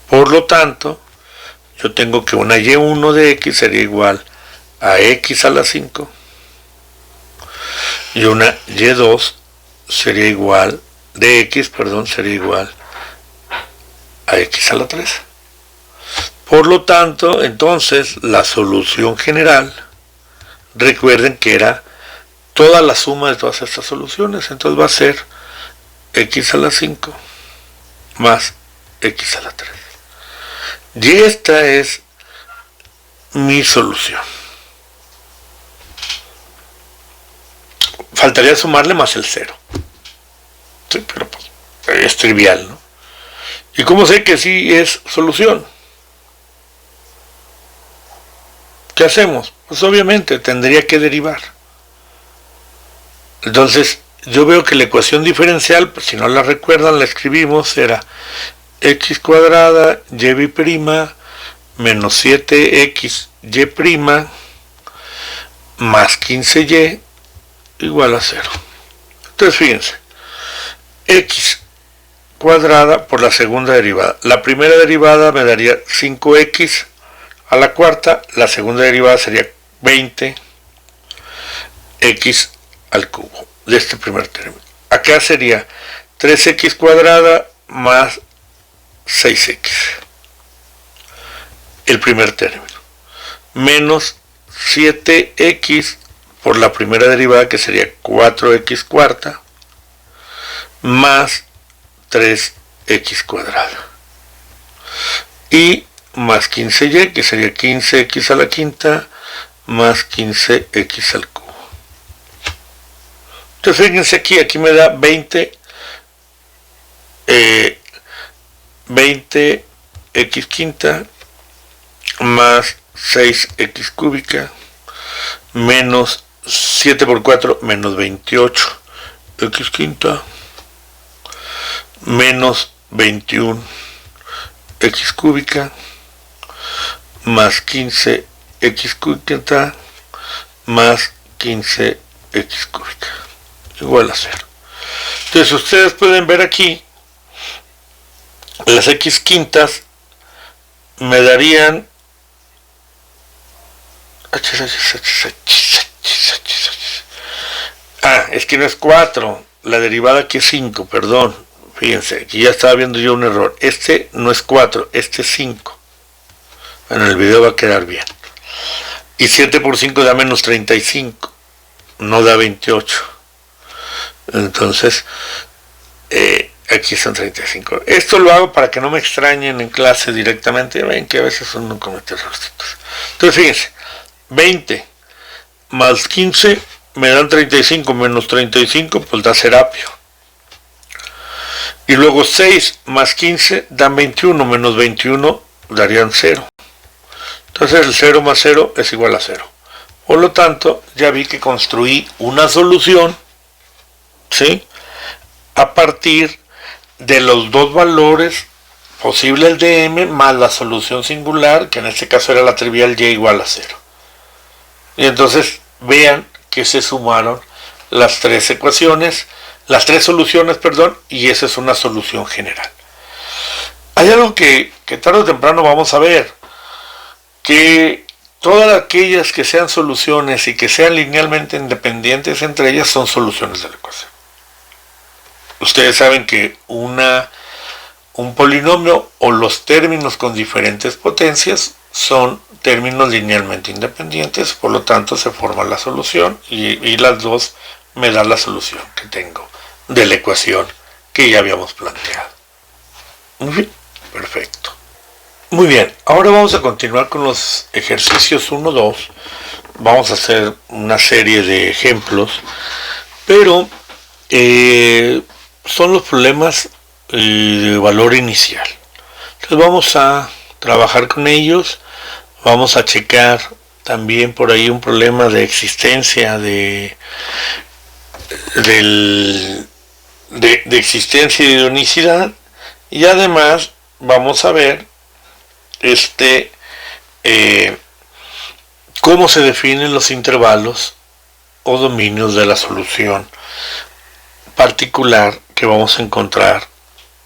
Por lo tanto, yo tengo que una y1 de x sería igual a x a la 5 y una y2 sería igual de x, sería igual a x a la 3. Por lo tanto, entonces, la solución general, recuerden que era toda la suma de todas estas soluciones, entonces va a ser x a la 5 más x a la 3. Y esta es mi solución. Faltaría sumarle más el 0. Sí, pero pues, es trivial, ¿no? ¿Y cómo sé que sí es solución? ¿Qué hacemos? Pues obviamente tendría que derivar. Entonces, yo veo que la ecuación diferencial, pues, si no la recuerdan, la escribimos, era x cuadrada y' menos 7xy' más 15y igual a 0. Entonces, fíjense, x cuadrada por la segunda derivada. La primera derivada me daría 5x a la cuarta, la segunda derivada sería 20x al cubo de este primer término. Acá sería 3x cuadrada más 6x, el primer término, menos 7x por la primera derivada, que sería 4x cuarta, más 3x cuadrada, y más 15y, que sería 15x a la quinta, más 15x al cubo. Entonces fíjense aquí me da 20x quinta más 6x cúbica menos 7 por 4 menos 28x quinta menos 21x cúbica más 15x cúbica más 15x cúbica igual a 0. Entonces ustedes pueden ver aquí las x quintas me darían es que no es 4, la derivada aquí es 5, perdón, fíjense, aquí ya estaba viendo yo un error, este no es 4, este es 5. Bueno, el video va a quedar bien. Y 7 por 5 da menos 35, no da 28. Entonces, aquí son 35. Esto lo hago para que no me extrañen en clase directamente. Ven que a veces uno comete errores. Entonces, fíjense, 20 más 15 me dan 35, menos 35, pues da Serapio. Y luego 6 más 15 dan 21, menos 21 darían 0. Entonces el 0 más 0 es igual a 0. Por lo tanto, ya vi que construí una solución, ¿sí?, a partir de los dos valores posibles de m más la solución singular, que en este caso era la trivial y igual a 0. Y entonces vean que se sumaron las tres ecuaciones, las tres soluciones, y esa es una solución general. Hay algo que tarde o temprano vamos a ver, que todas aquellas que sean soluciones y que sean linealmente independientes entre ellas son soluciones de la ecuación. Ustedes saben que un polinomio o los términos con diferentes potencias son términos linealmente independientes, por lo tanto se forma la solución y las dos me dan la solución que tengo de la ecuación que ya habíamos planteado. Muy bien, perfecto. Muy bien, ahora vamos a continuar con los ejercicios 1, 2. Vamos a hacer una serie de ejemplos, pero son los problemas de valor inicial. Entonces vamos a trabajar con ellos, vamos a checar también por ahí un problema de existencia del de existencia y de unicidad, y además vamos a ver cómo se definen los intervalos o dominios de la solución particular que vamos a encontrar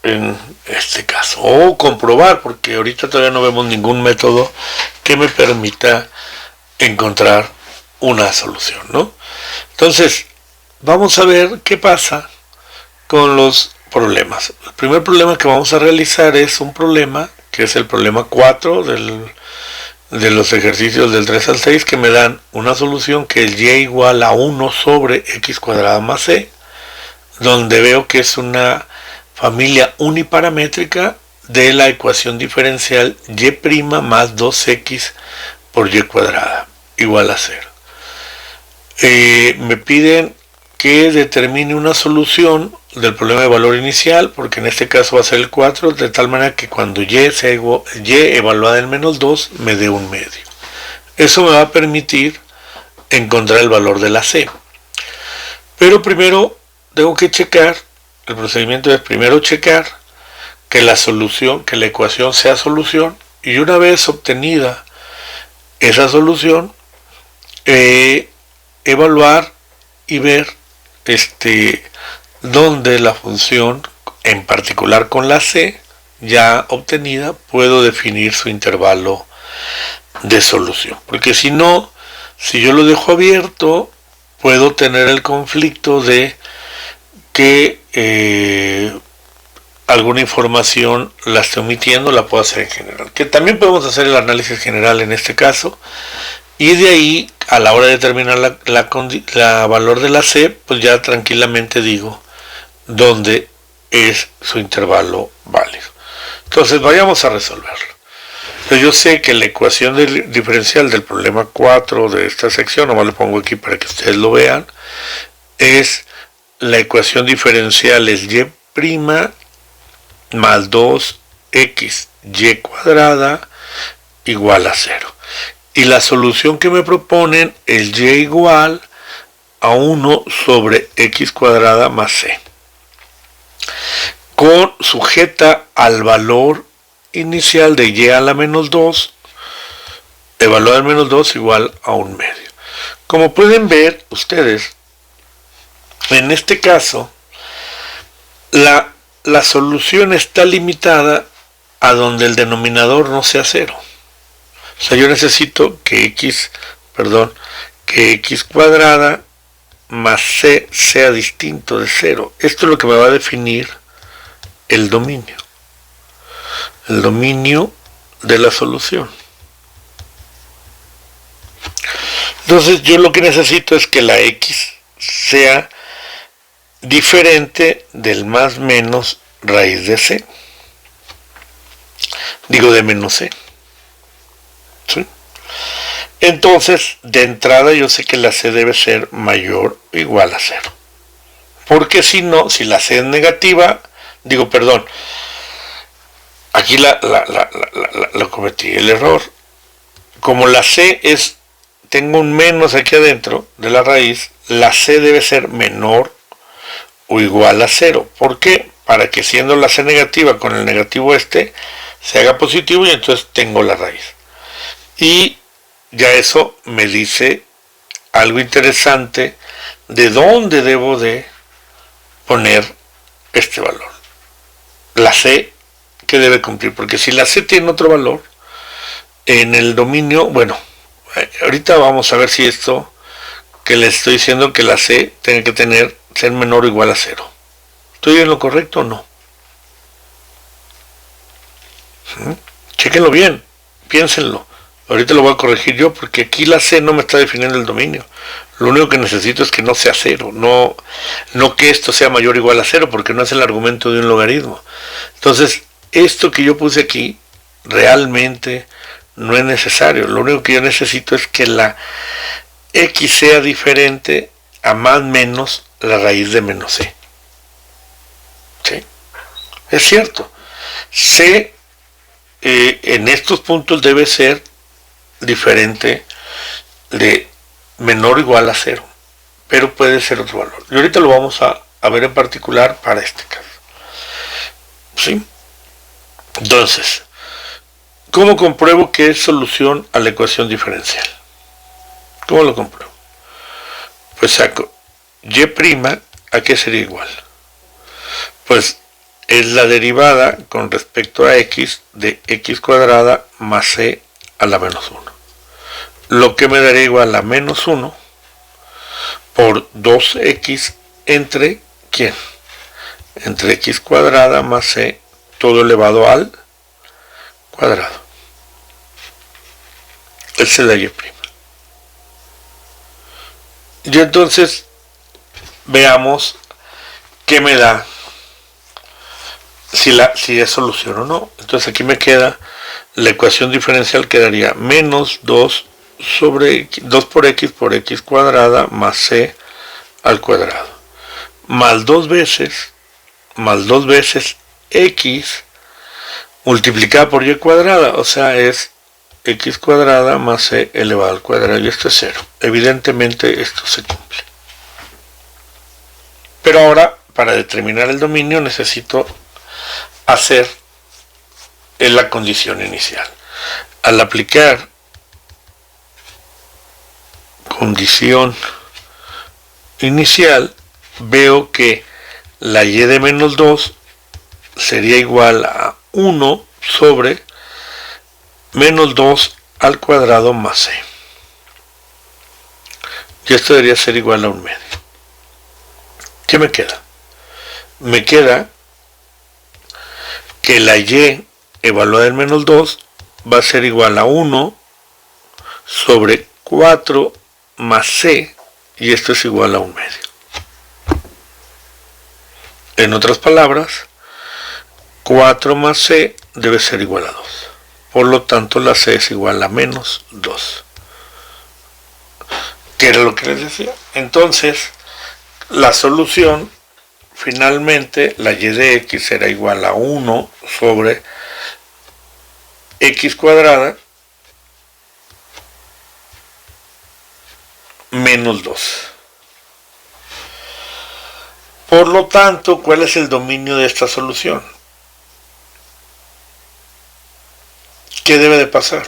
en este caso, o comprobar, porque ahorita todavía no vemos ningún método que me permita encontrar una solución, ¿no? Entonces, vamos a ver qué pasa con los problemas. El primer problema que vamos a realizar es un problema que es el problema 4 de los ejercicios del 3 al 6, que me dan una solución que es y igual a 1 sobre x cuadrada más c, donde veo que es una familia uniparamétrica de la ecuación diferencial y' más 2x por y cuadrada igual a 0. Me piden que determine una solución del problema de valor inicial, porque en este caso va a ser el 4, de tal manera que cuando y sea y evaluada en menos 2 me dé un medio. Eso me va a permitir encontrar el valor de la c. Pero primero tengo que checar, el procedimiento es primero checar que la solución, que la ecuación sea solución, y una vez obtenida esa solución, evaluar y ver donde la función, en particular con la c ya obtenida, puedo definir su intervalo de solución. Porque si no, si yo lo dejo abierto, puedo tener el conflicto de que alguna información la esté omitiendo, la puedo hacer en general. Que también podemos hacer el análisis general en este caso, y de ahí, a la hora de determinar la valor de la c, pues ya tranquilamente digo dónde es su intervalo válido. Entonces vayamos a resolverlo. Entonces yo sé que la ecuación diferencial del problema 4 de esta sección, nomás lo pongo aquí para que ustedes lo vean, es la ecuación diferencial es y' más 2x y cuadrada igual a 0. Y la solución que me proponen es y igual a 1 sobre x cuadrada más c, con sujeta al valor inicial de y a la menos 2, evaluada en menos 2 igual a un medio. Como pueden ver ustedes, en este caso, la solución está limitada a donde el denominador no sea 0. O sea, yo necesito que x cuadrada más c sea distinto de 0. Esto es lo que me va a definir el dominio de la solución. Entonces yo lo que necesito es que la x sea diferente del más menos raíz de c, digo de menos c. ¿Sí? Entonces, de entrada yo sé que la c debe ser mayor o igual a 0. Porque si no, si la c es negativa, aquí lo cometí el error. Como la c tengo un menos aquí adentro de la raíz, la c debe ser menor o igual a 0. ¿Por qué? Para que siendo la c negativa con el negativo se haga positivo, y entonces tengo la raíz. Y ya eso me dice algo interesante de dónde debo de poner este valor. La c que debe cumplir, porque si la c tiene otro valor en el dominio, bueno, ahorita vamos a ver si esto que les estoy diciendo, que la c tiene que ser menor o igual a 0. ¿Estoy en lo correcto o no? Chéquenlo bien, piénsenlo. Ahorita lo voy a corregir yo, porque aquí la c no me está definiendo el dominio. Lo único que necesito es que no sea 0, no que esto sea mayor o igual a 0, porque no es el argumento de un logaritmo. Entonces, esto que yo puse aquí realmente no es necesario. Lo único que yo necesito es que la x sea diferente a más menos la raíz de menos c. ¿Sí? Es cierto. C en estos puntos debe ser diferente de menor o igual a 0, pero puede ser otro valor. Y ahorita lo vamos a a ver en particular para este caso. ¿Sí? Entonces, ¿cómo compruebo que es solución a la ecuación diferencial? ¿Cómo lo compruebo? Pues saco y', ¿a qué sería igual? Pues es la derivada con respecto a x de x cuadrada más c a la menos 1. Lo que me daría igual a menos 1 por 2x entre, ¿quién? Entre x cuadrada más c todo elevado al cuadrado. Esa es la y'. Y entonces veamos qué me da si es solución o no. Entonces aquí me queda la ecuación diferencial, quedaría menos 2 sobre 2 por x cuadrada más c al cuadrado, más dos veces x multiplicada por y cuadrada, o sea, es x cuadrada más c elevado al cuadrado, y esto es 0. Evidentemente esto se cumple. Pero ahora, para determinar el dominio, necesito hacer la condición inicial. Al aplicar condición inicial, veo que la y de menos 2 sería igual a 1 sobre menos 2 al cuadrado más c. Y esto debería ser igual a 1/2. ¿Qué me queda? Me queda que la y evaluada en menos 2 va a ser igual a 1 sobre 4 más c, y esto es igual a 1/2. En otras palabras, 4 más c debe ser igual a 2. Por lo tanto, la c es igual a menos 2. ¿Qué era lo que les decía? Entonces, la solución, finalmente, la y de x será igual a 1 sobre x cuadrada menos 2. Por lo tanto, ¿cuál es el dominio de esta solución? ¿Qué debe de pasar?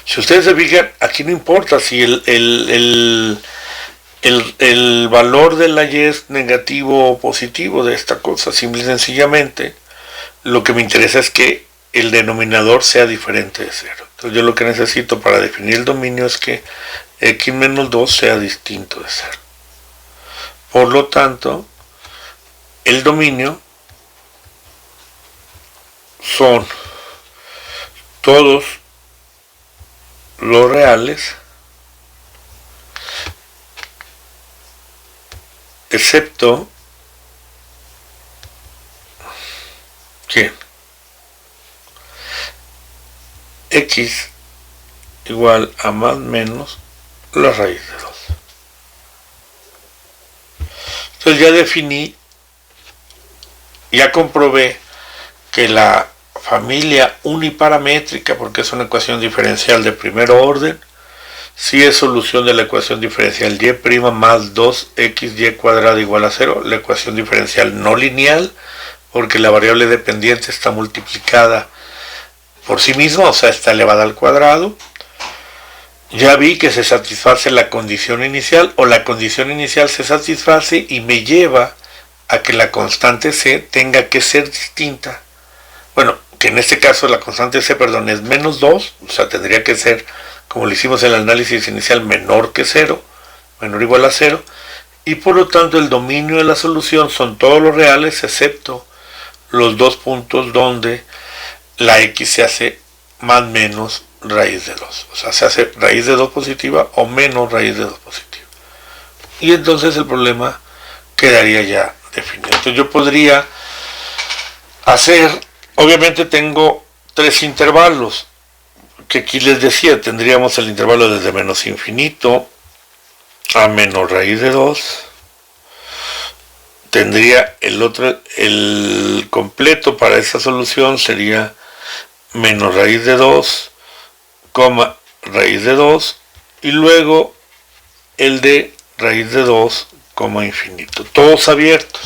Si ustedes se fijan, aquí no importa si el valor de la y es negativo o positivo de esta cosa. Simple y sencillamente, lo que me interesa es que el denominador sea diferente de 0. Entonces yo lo que necesito para definir el dominio es que x menos 2 sea distinto de 0. Por lo tanto, el dominio son todos los reales excepto ¿quién? X igual a más menos la raíz de 2. Entonces ya definí, ya comprobé que la familia uniparamétrica, porque es una ecuación diferencial de primer orden, sí es solución de la ecuación diferencial y' más 2xy cuadrado igual a 0, la ecuación diferencial no lineal, porque la variable dependiente está multiplicada por sí misma, o sea, está elevada al cuadrado. Ya vi que se satisface la condición inicial, o la condición inicial se satisface y me lleva a que la constante c tenga que ser distinta. Bueno, que en este caso la constante c, es menos 2, o sea, tendría que ser, como lo hicimos en el análisis inicial, menor que 0, menor o igual a 0, y por lo tanto el dominio de la solución son todos los reales excepto los dos puntos donde la x se hace más menos raíz de 2, o sea, se hace raíz de 2 positiva o menos raíz de 2 positiva. Y entonces el problema quedaría ya definido. Entonces yo podría hacer, obviamente tengo tres intervalos, que aquí les decía, tendríamos el intervalo desde menos infinito a menos raíz de 2, tendría el completo para esa solución sería menos raíz de 2, raíz de 2, y luego el de raíz de 2, infinito, todos abiertos.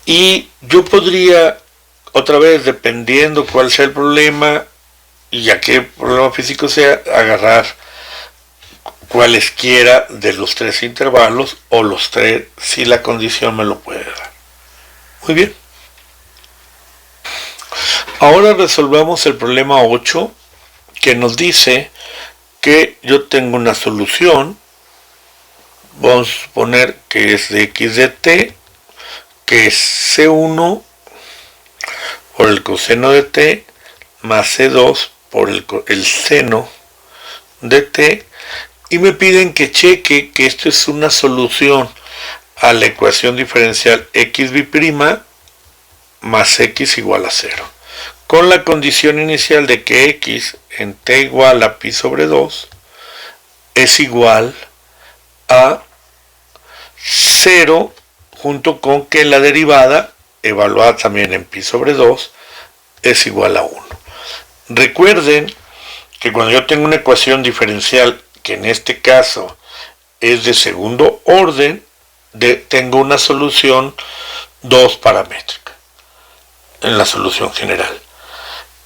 Y yo podría, otra vez, dependiendo cuál sea el problema y a qué problema físico sea, agarrar cualesquiera de los tres intervalos o los tres si la condición me lo puede dar. Muy bien. Ahora resolvamos el problema 8, que nos dice que yo tengo una solución. Vamos a suponer que es de x de t, que es C1 por el coseno de t más C2 por el seno de t, y me piden que cheque que esto es una solución a la ecuación diferencial x b' más x igual a 0, con la condición inicial de que x en t igual a pi sobre 2 es igual a 0, junto con que la derivada, evaluada también en pi sobre 2, es igual a 1. Recuerden que cuando yo tengo una ecuación diferencial, que en este caso es de segundo orden, tengo una solución 2 paramétrica en la solución general.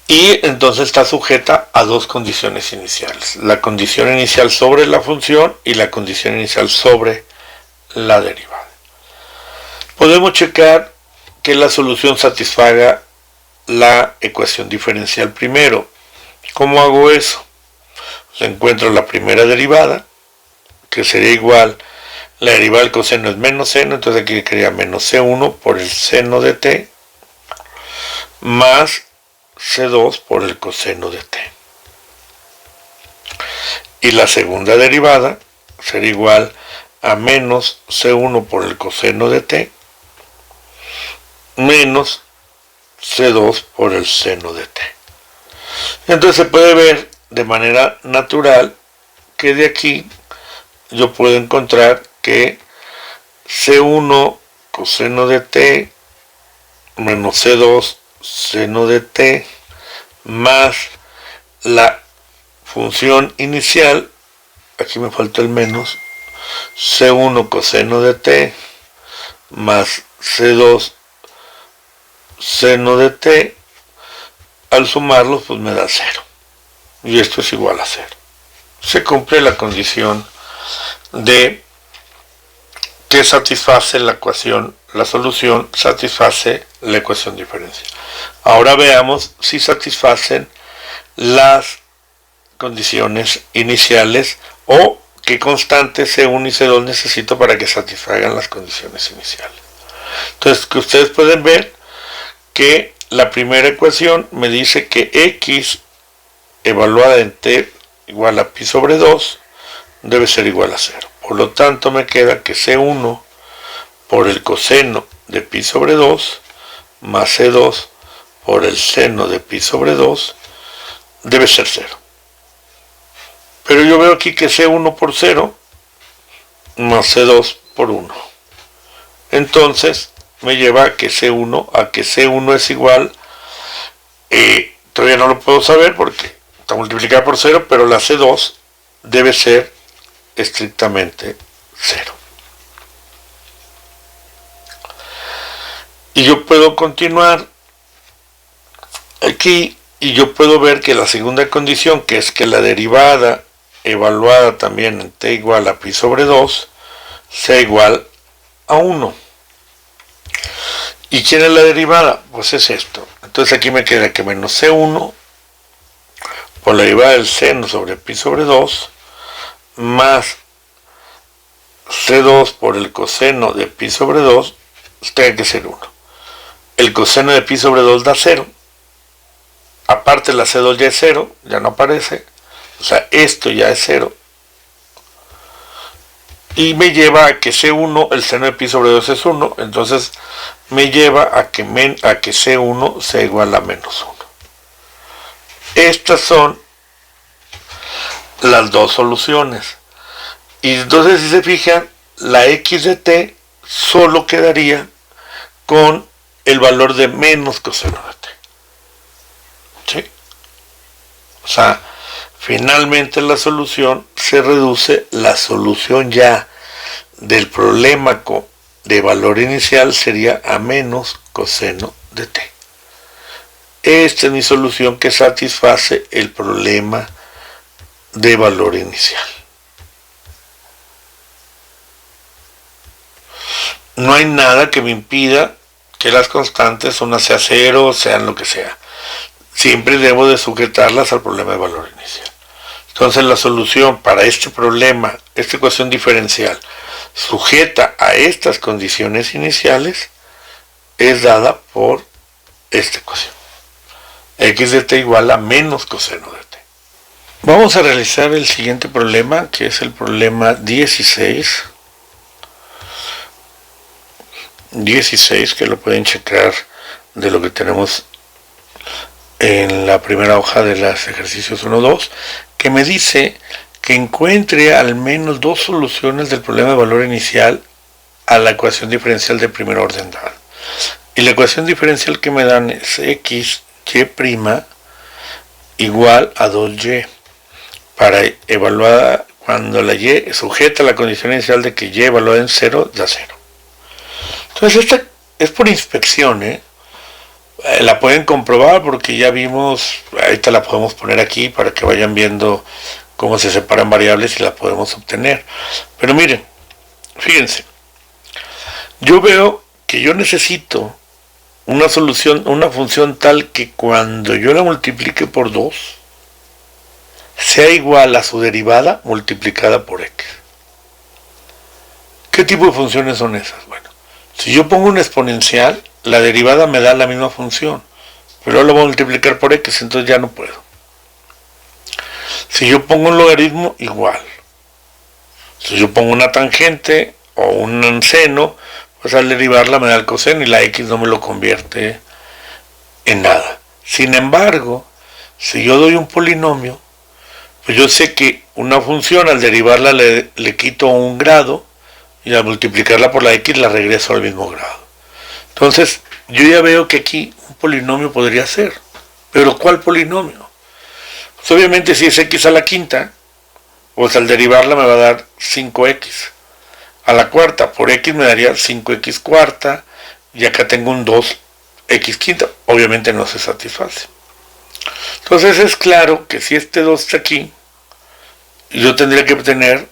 Y entonces está sujeta a dos condiciones iniciales. La condición inicial sobre la función y la condición inicial sobre la derivada. Podemos checar que la solución satisfaga la ecuación diferencial primero. ¿Cómo hago eso? Pues encuentro la primera derivada, que sería igual, la derivada del coseno es menos seno, entonces aquí quedaría menos C1 por el seno de t, más C2 por el coseno de t. Y la segunda derivada sería igual a menos C1 por el coseno de t, menos C2 por el seno de t. Entonces se puede ver de manera natural que de aquí yo puedo encontrar que C1 coseno de t menos C2 seno de t más la función inicial, aquí me falta el menos, C1 coseno de t más C2 seno de t, al sumarlos pues me da 0, y esto es igual a 0. Se cumple la condición de que satisface la ecuación, la solución satisface la ecuación diferencial. Ahora veamos si satisfacen las condiciones iniciales o qué constantes C1 y C2 necesito para que satisfagan las condiciones iniciales. Entonces, que ustedes pueden ver que la primera ecuación me dice que x evaluada en t igual a pi sobre 2 debe ser igual a 0. Por lo tanto, me queda que C1 por el coseno de pi sobre 2 más C2 por el seno de pi sobre 2 debe ser 0. Pero yo veo aquí que C1 por 0 más C2 por 1. Entonces me lleva a que C1 es igual, todavía no lo puedo saber porque está multiplicada por 0, pero la C2 debe ser estrictamente 0. Y yo puedo continuar aquí y yo puedo ver que la segunda condición, que es que la derivada evaluada también en t igual a pi sobre 2 sea igual a 1. ¿Y quién es la derivada? Pues es esto. Entonces aquí me queda que menos C1 por la derivada del seno sobre pi sobre 2 más C2 por el coseno de pi sobre 2 tiene que ser 1. El coseno de pi sobre 2 da 0. Aparte la C2 ya es 0, ya no aparece. O sea, esto ya es 0. Y me lleva a que C1, el seno de pi sobre 2 es 1. Entonces me lleva a que C1 sea igual a menos 1. Estas son las dos soluciones. Y entonces, si se fijan, la x de t solo quedaría con el valor de menos coseno de t. ¿Sí? O sea, finalmente la solución se reduce, la solución ya del problema de valor inicial sería a menos coseno de t. Esta es mi solución que satisface el problema de valor inicial. No hay nada que me impida que las constantes, una sea 0, sean lo que sea. Siempre debo de sujetarlas al problema de valor inicial. Entonces la solución para este problema, esta ecuación diferencial, sujeta a estas condiciones iniciales, es dada por esta ecuación. X de t igual a menos coseno de t. Vamos a realizar el siguiente problema, que es el problema 16. 16, que lo pueden checar de lo que tenemos en la primera hoja de los ejercicios 1-2, que me dice que encuentre al menos dos soluciones del problema de valor inicial a la ecuación diferencial de primer orden dada. Y la ecuación diferencial que me dan es x y' igual a 2y. Para evaluar, cuando la y sujeta a la condición inicial de que y evaluada en 0 da 0. Entonces esta es por inspección, la pueden comprobar porque ya vimos, ahorita la podemos poner aquí para que vayan viendo cómo se separan variables y la podemos obtener. Pero miren, fíjense, yo veo que yo necesito una solución, una función tal que cuando yo la multiplique por 2 sea igual a su derivada multiplicada por x. ¿Qué tipo de funciones son esas? Bueno, si yo pongo una exponencial, la derivada me da la misma función, pero ahora lo voy a multiplicar por x, entonces ya no puedo. Si yo pongo un logaritmo, igual. Si yo pongo una tangente o un seno, pues al derivarla me da el coseno y la x no me lo convierte en nada. Sin embargo, si yo doy un polinomio, pues yo sé que una función al derivarla le quito un grado y al multiplicarla por la x la regreso al mismo grado. Entonces, yo ya veo que aquí un polinomio podría ser. ¿Pero cuál polinomio? Pues obviamente si es x a la quinta, pues al derivarla me va a dar 5x. A la cuarta, por x me daría 5x cuarta, y acá tengo un 2x quinta. Obviamente no se satisface. Entonces es claro que si este 2 está aquí, yo tendría que obtener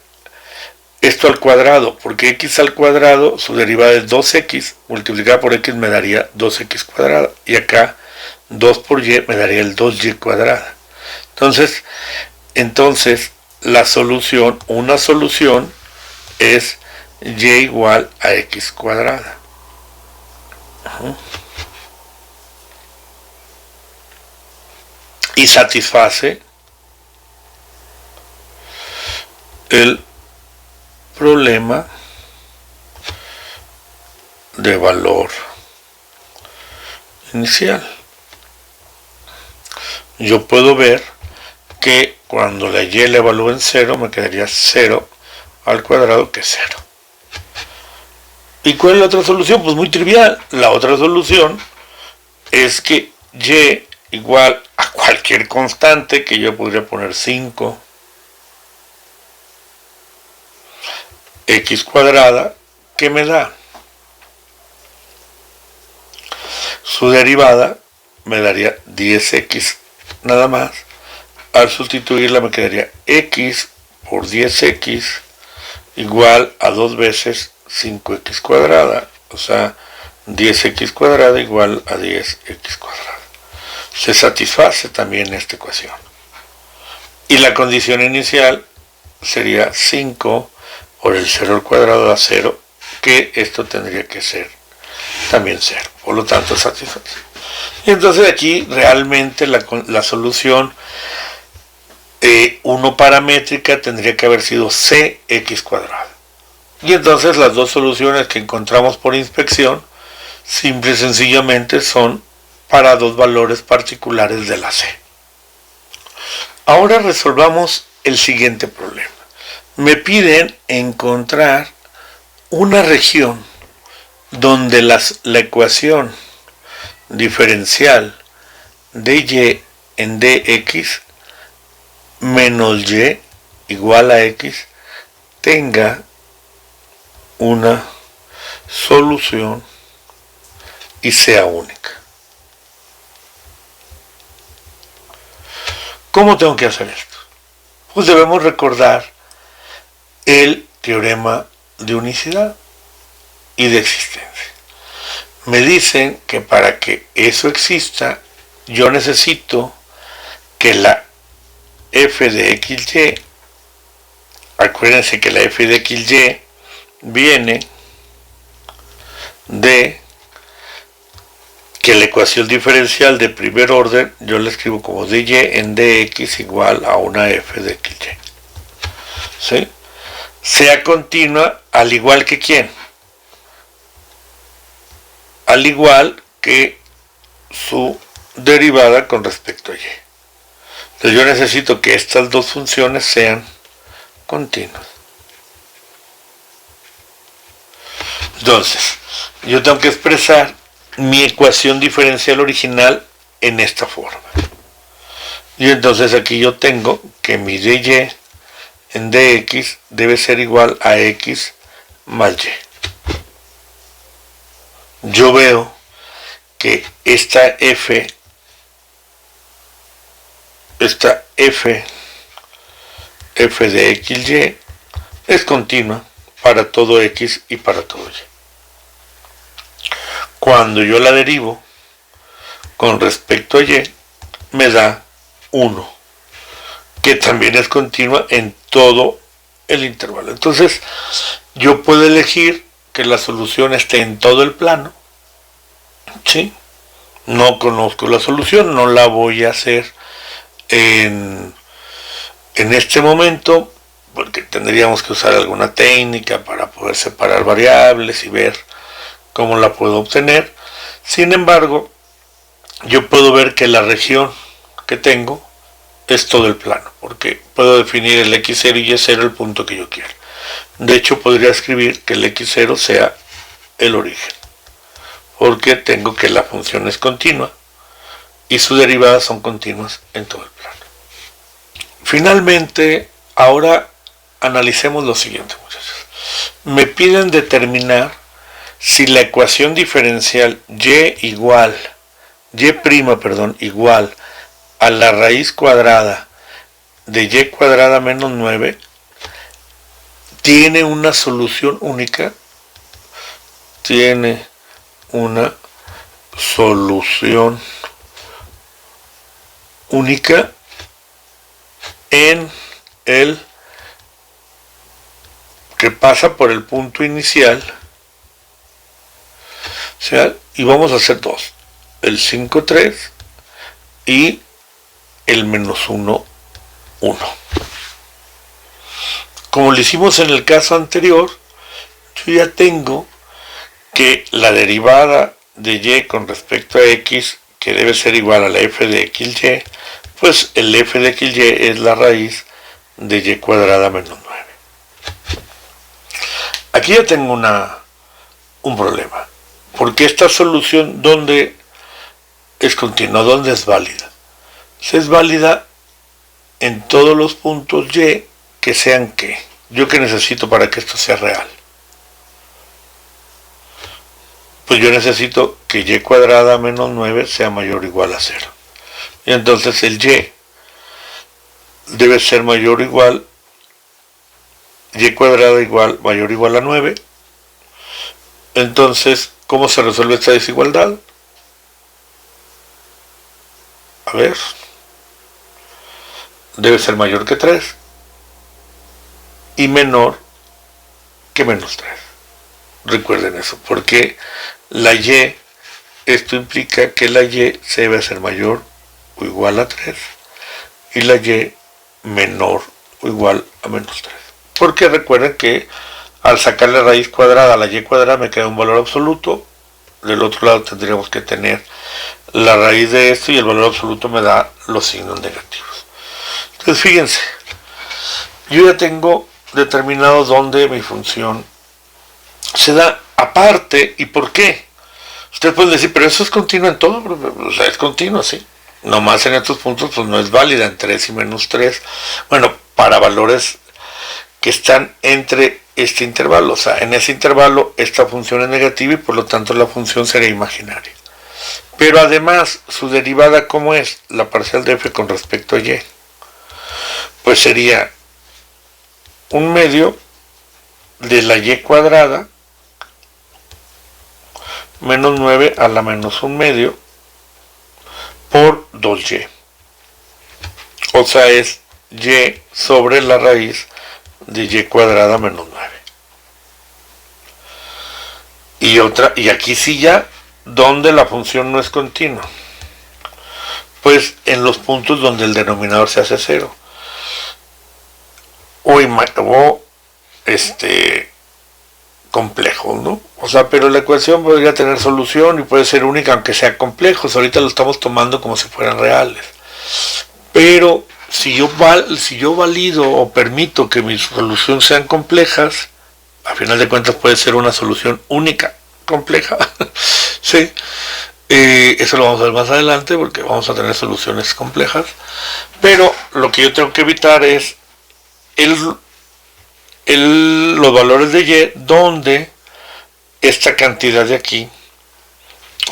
esto al cuadrado, porque x al cuadrado, su derivada es 2x, multiplicada por x me daría 2x cuadrada, y acá 2 por y me daría el 2y cuadrada. Entonces la solución, una solución es y igual a x cuadrada. Y satisface el problema de valor inicial. Yo puedo ver que cuando la y la evalúo en 0 me quedaría 0 al cuadrado, que es 0. ¿Y cuál es la otra solución? Pues muy trivial. La otra solución es que y igual a cualquier constante, que yo podría poner 5 x cuadrada, que me da su derivada, me daría 10x nada más. Al sustituirla me quedaría x por 10x igual a 2 veces 5x cuadrada, o sea, 10x cuadrada igual a 10x cuadrada. Se satisface también esta ecuación. Y la condición inicial sería 5 por el 0 al cuadrado da 0, que esto tendría que ser también 0. Por lo tanto, satisface. Y entonces aquí realmente la solución 1 paramétrica tendría que haber sido cx cuadrada. Y entonces las dos soluciones que encontramos por inspección, simple y sencillamente son para dos valores particulares de la c. Ahora resolvamos el siguiente problema. Me piden encontrar una región donde la ecuación diferencial de y en dx menos y igual a x tenga una solución y sea única. ¿Cómo tengo que hacer esto? Pues debemos recordar el teorema de unicidad y de existencia. Me dicen que para que eso exista, yo necesito que la f de xy, acuérdense que la f de xy viene de que la ecuación diferencial de primer orden yo la escribo como dy en dx igual a una f de xy, ¿sí? Sea continua, al igual que ¿quién? Al igual que su derivada con respecto a y. Entonces yo necesito que estas dos funciones sean continuas. Entonces, yo tengo que expresar mi ecuación diferencial original en esta forma. Y entonces aquí yo tengo que mi dy en dx debe ser igual a x más y. Yo veo que esta f de xy es continua para todo x y para todo y. Cuando yo la derivo con respecto a y, me da 1, que también es continua en todo el intervalo. Entonces, yo puedo elegir que la solución esté en todo el plano, ¿sí? No conozco la solución, no la voy a hacer en este momento, porque tendríamos que usar alguna técnica para poder separar variables y ver cómo la puedo obtener. Sin embargo, yo puedo ver que la región que tengo es todo el plano, porque puedo definir el x0 y y0 el punto que yo quiera. De hecho, podría escribir que el x0 sea el origen, porque tengo que la función es continua y sus derivadas son continuas en todo el plano. Finalmente, ahora analicemos lo siguiente, muchachos. Me piden determinar si la ecuación diferencial igual a la raíz cuadrada de y cuadrada menos 9 tiene una solución única, tiene una solución única en el que pasa por el punto inicial, o sea, y vamos a hacer dos, el 5, 3 y el menos 1, 1. Como lo hicimos en el caso anterior, yo ya tengo que la derivada de y con respecto a x, que debe ser igual a la f de xy, pues el f de xy es la raíz de y cuadrada menos 9. Aquí ya tengo un problema, porque esta solución, ¿dónde es continua? ¿Dónde es válida? Es válida en todos los puntos y que sean ¿qué? ¿Yo qué necesito para que esto sea real? Pues yo necesito que y cuadrada menos 9 sea mayor o igual a 0. Y entonces el y debe ser mayor o igual, y cuadrada igual, mayor o igual a 9. Entonces, ¿cómo se resuelve esta desigualdad? A ver, debe ser mayor que 3 y menor que menos 3. Recuerden eso, porque la y, esto implica que la y se debe hacer mayor o igual a 3 y la y menor o igual a menos 3. Porque recuerden que al sacar la raíz cuadrada a la y cuadrada me queda un valor absoluto. Del otro lado tendríamos que tener la raíz de esto y el valor absoluto me da los signos negativos. Entonces fíjense, yo ya tengo determinado dónde mi función se da aparte. ¿Y por qué? Ustedes pueden decir, pero eso es continuo en todo. O sea, es continuo, sí. Nomás en estos puntos pues no es válida en 3 y menos 3. Bueno, para valores que están entre este intervalo. O sea, en ese intervalo esta función es negativa y por lo tanto la función sería imaginaria. Pero además, su derivada, ¿cómo es? La parcial de f con respecto a y. Pues sería 1/2 de la y cuadrada menos 9 a la menos 1/2 por 2y. O sea, es y sobre la raíz de y cuadrada menos 9. Y aquí sí ya, donde la función no es continua. Pues en los puntos donde el denominador se hace 0. O complejo, ¿no? O sea, pero la ecuación podría tener solución y puede ser única aunque sea complejos. Ahorita lo estamos tomando como si fueran reales. Pero si yo valido o permito que mis soluciones sean complejas, a final de cuentas puede ser una solución única, compleja. Sí. Eso lo vamos a ver más adelante porque vamos a tener soluciones complejas. Pero lo que yo tengo que evitar es los valores de y donde esta cantidad de aquí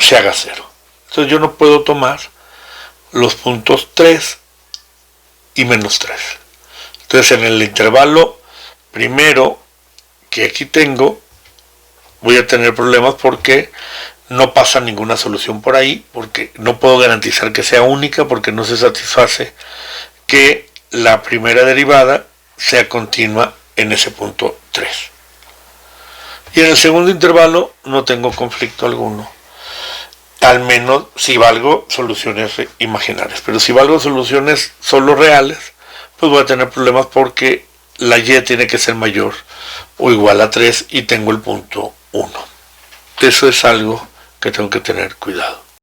se haga 0. Entonces yo no puedo tomar los puntos 3 y menos 3. Entonces en el intervalo primero que aquí tengo voy a tener problemas porque no pasa ninguna solución por ahí, porque no puedo garantizar que sea única, porque no se satisface que la primera derivada sea continua en ese punto 3. Y en el segundo intervalo no tengo conflicto alguno, al menos si valgo soluciones imaginarias. Pero si valgo soluciones solo reales, pues voy a tener problemas porque la y tiene que ser mayor o igual a 3 y tengo el punto 1. Eso es algo que tengo que tener cuidado.